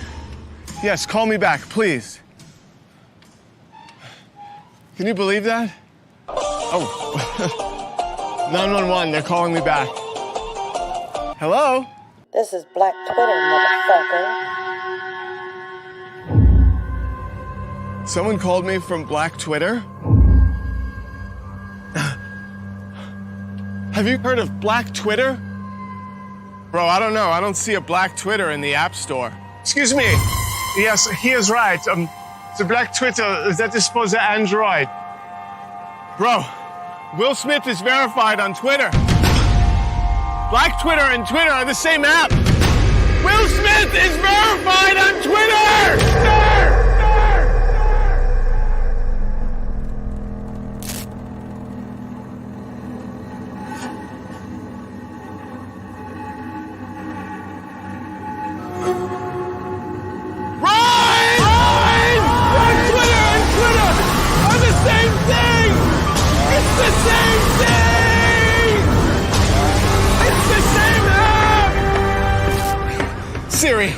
Yes, call me back, please. Can you believe that? Oh. 911, they're calling me back. Hello? This is Black Twitter, motherfucker. Someone called me from Black Twitter? Have you heard of Black Twitter? Bro, I don't know. I don't see a Black Twitter in the App Store. Excuse me. Yes, he is right. The black Twitter, that is for the Android. Bro, Will Smith is verified on Twitter. Black Twitter and Twitter are the same app. Will Smith is verified on Twitter! Siri,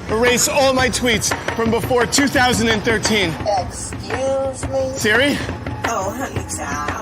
erase all my tweets from before 2013. Excuse me? Siri? Oh, honey child.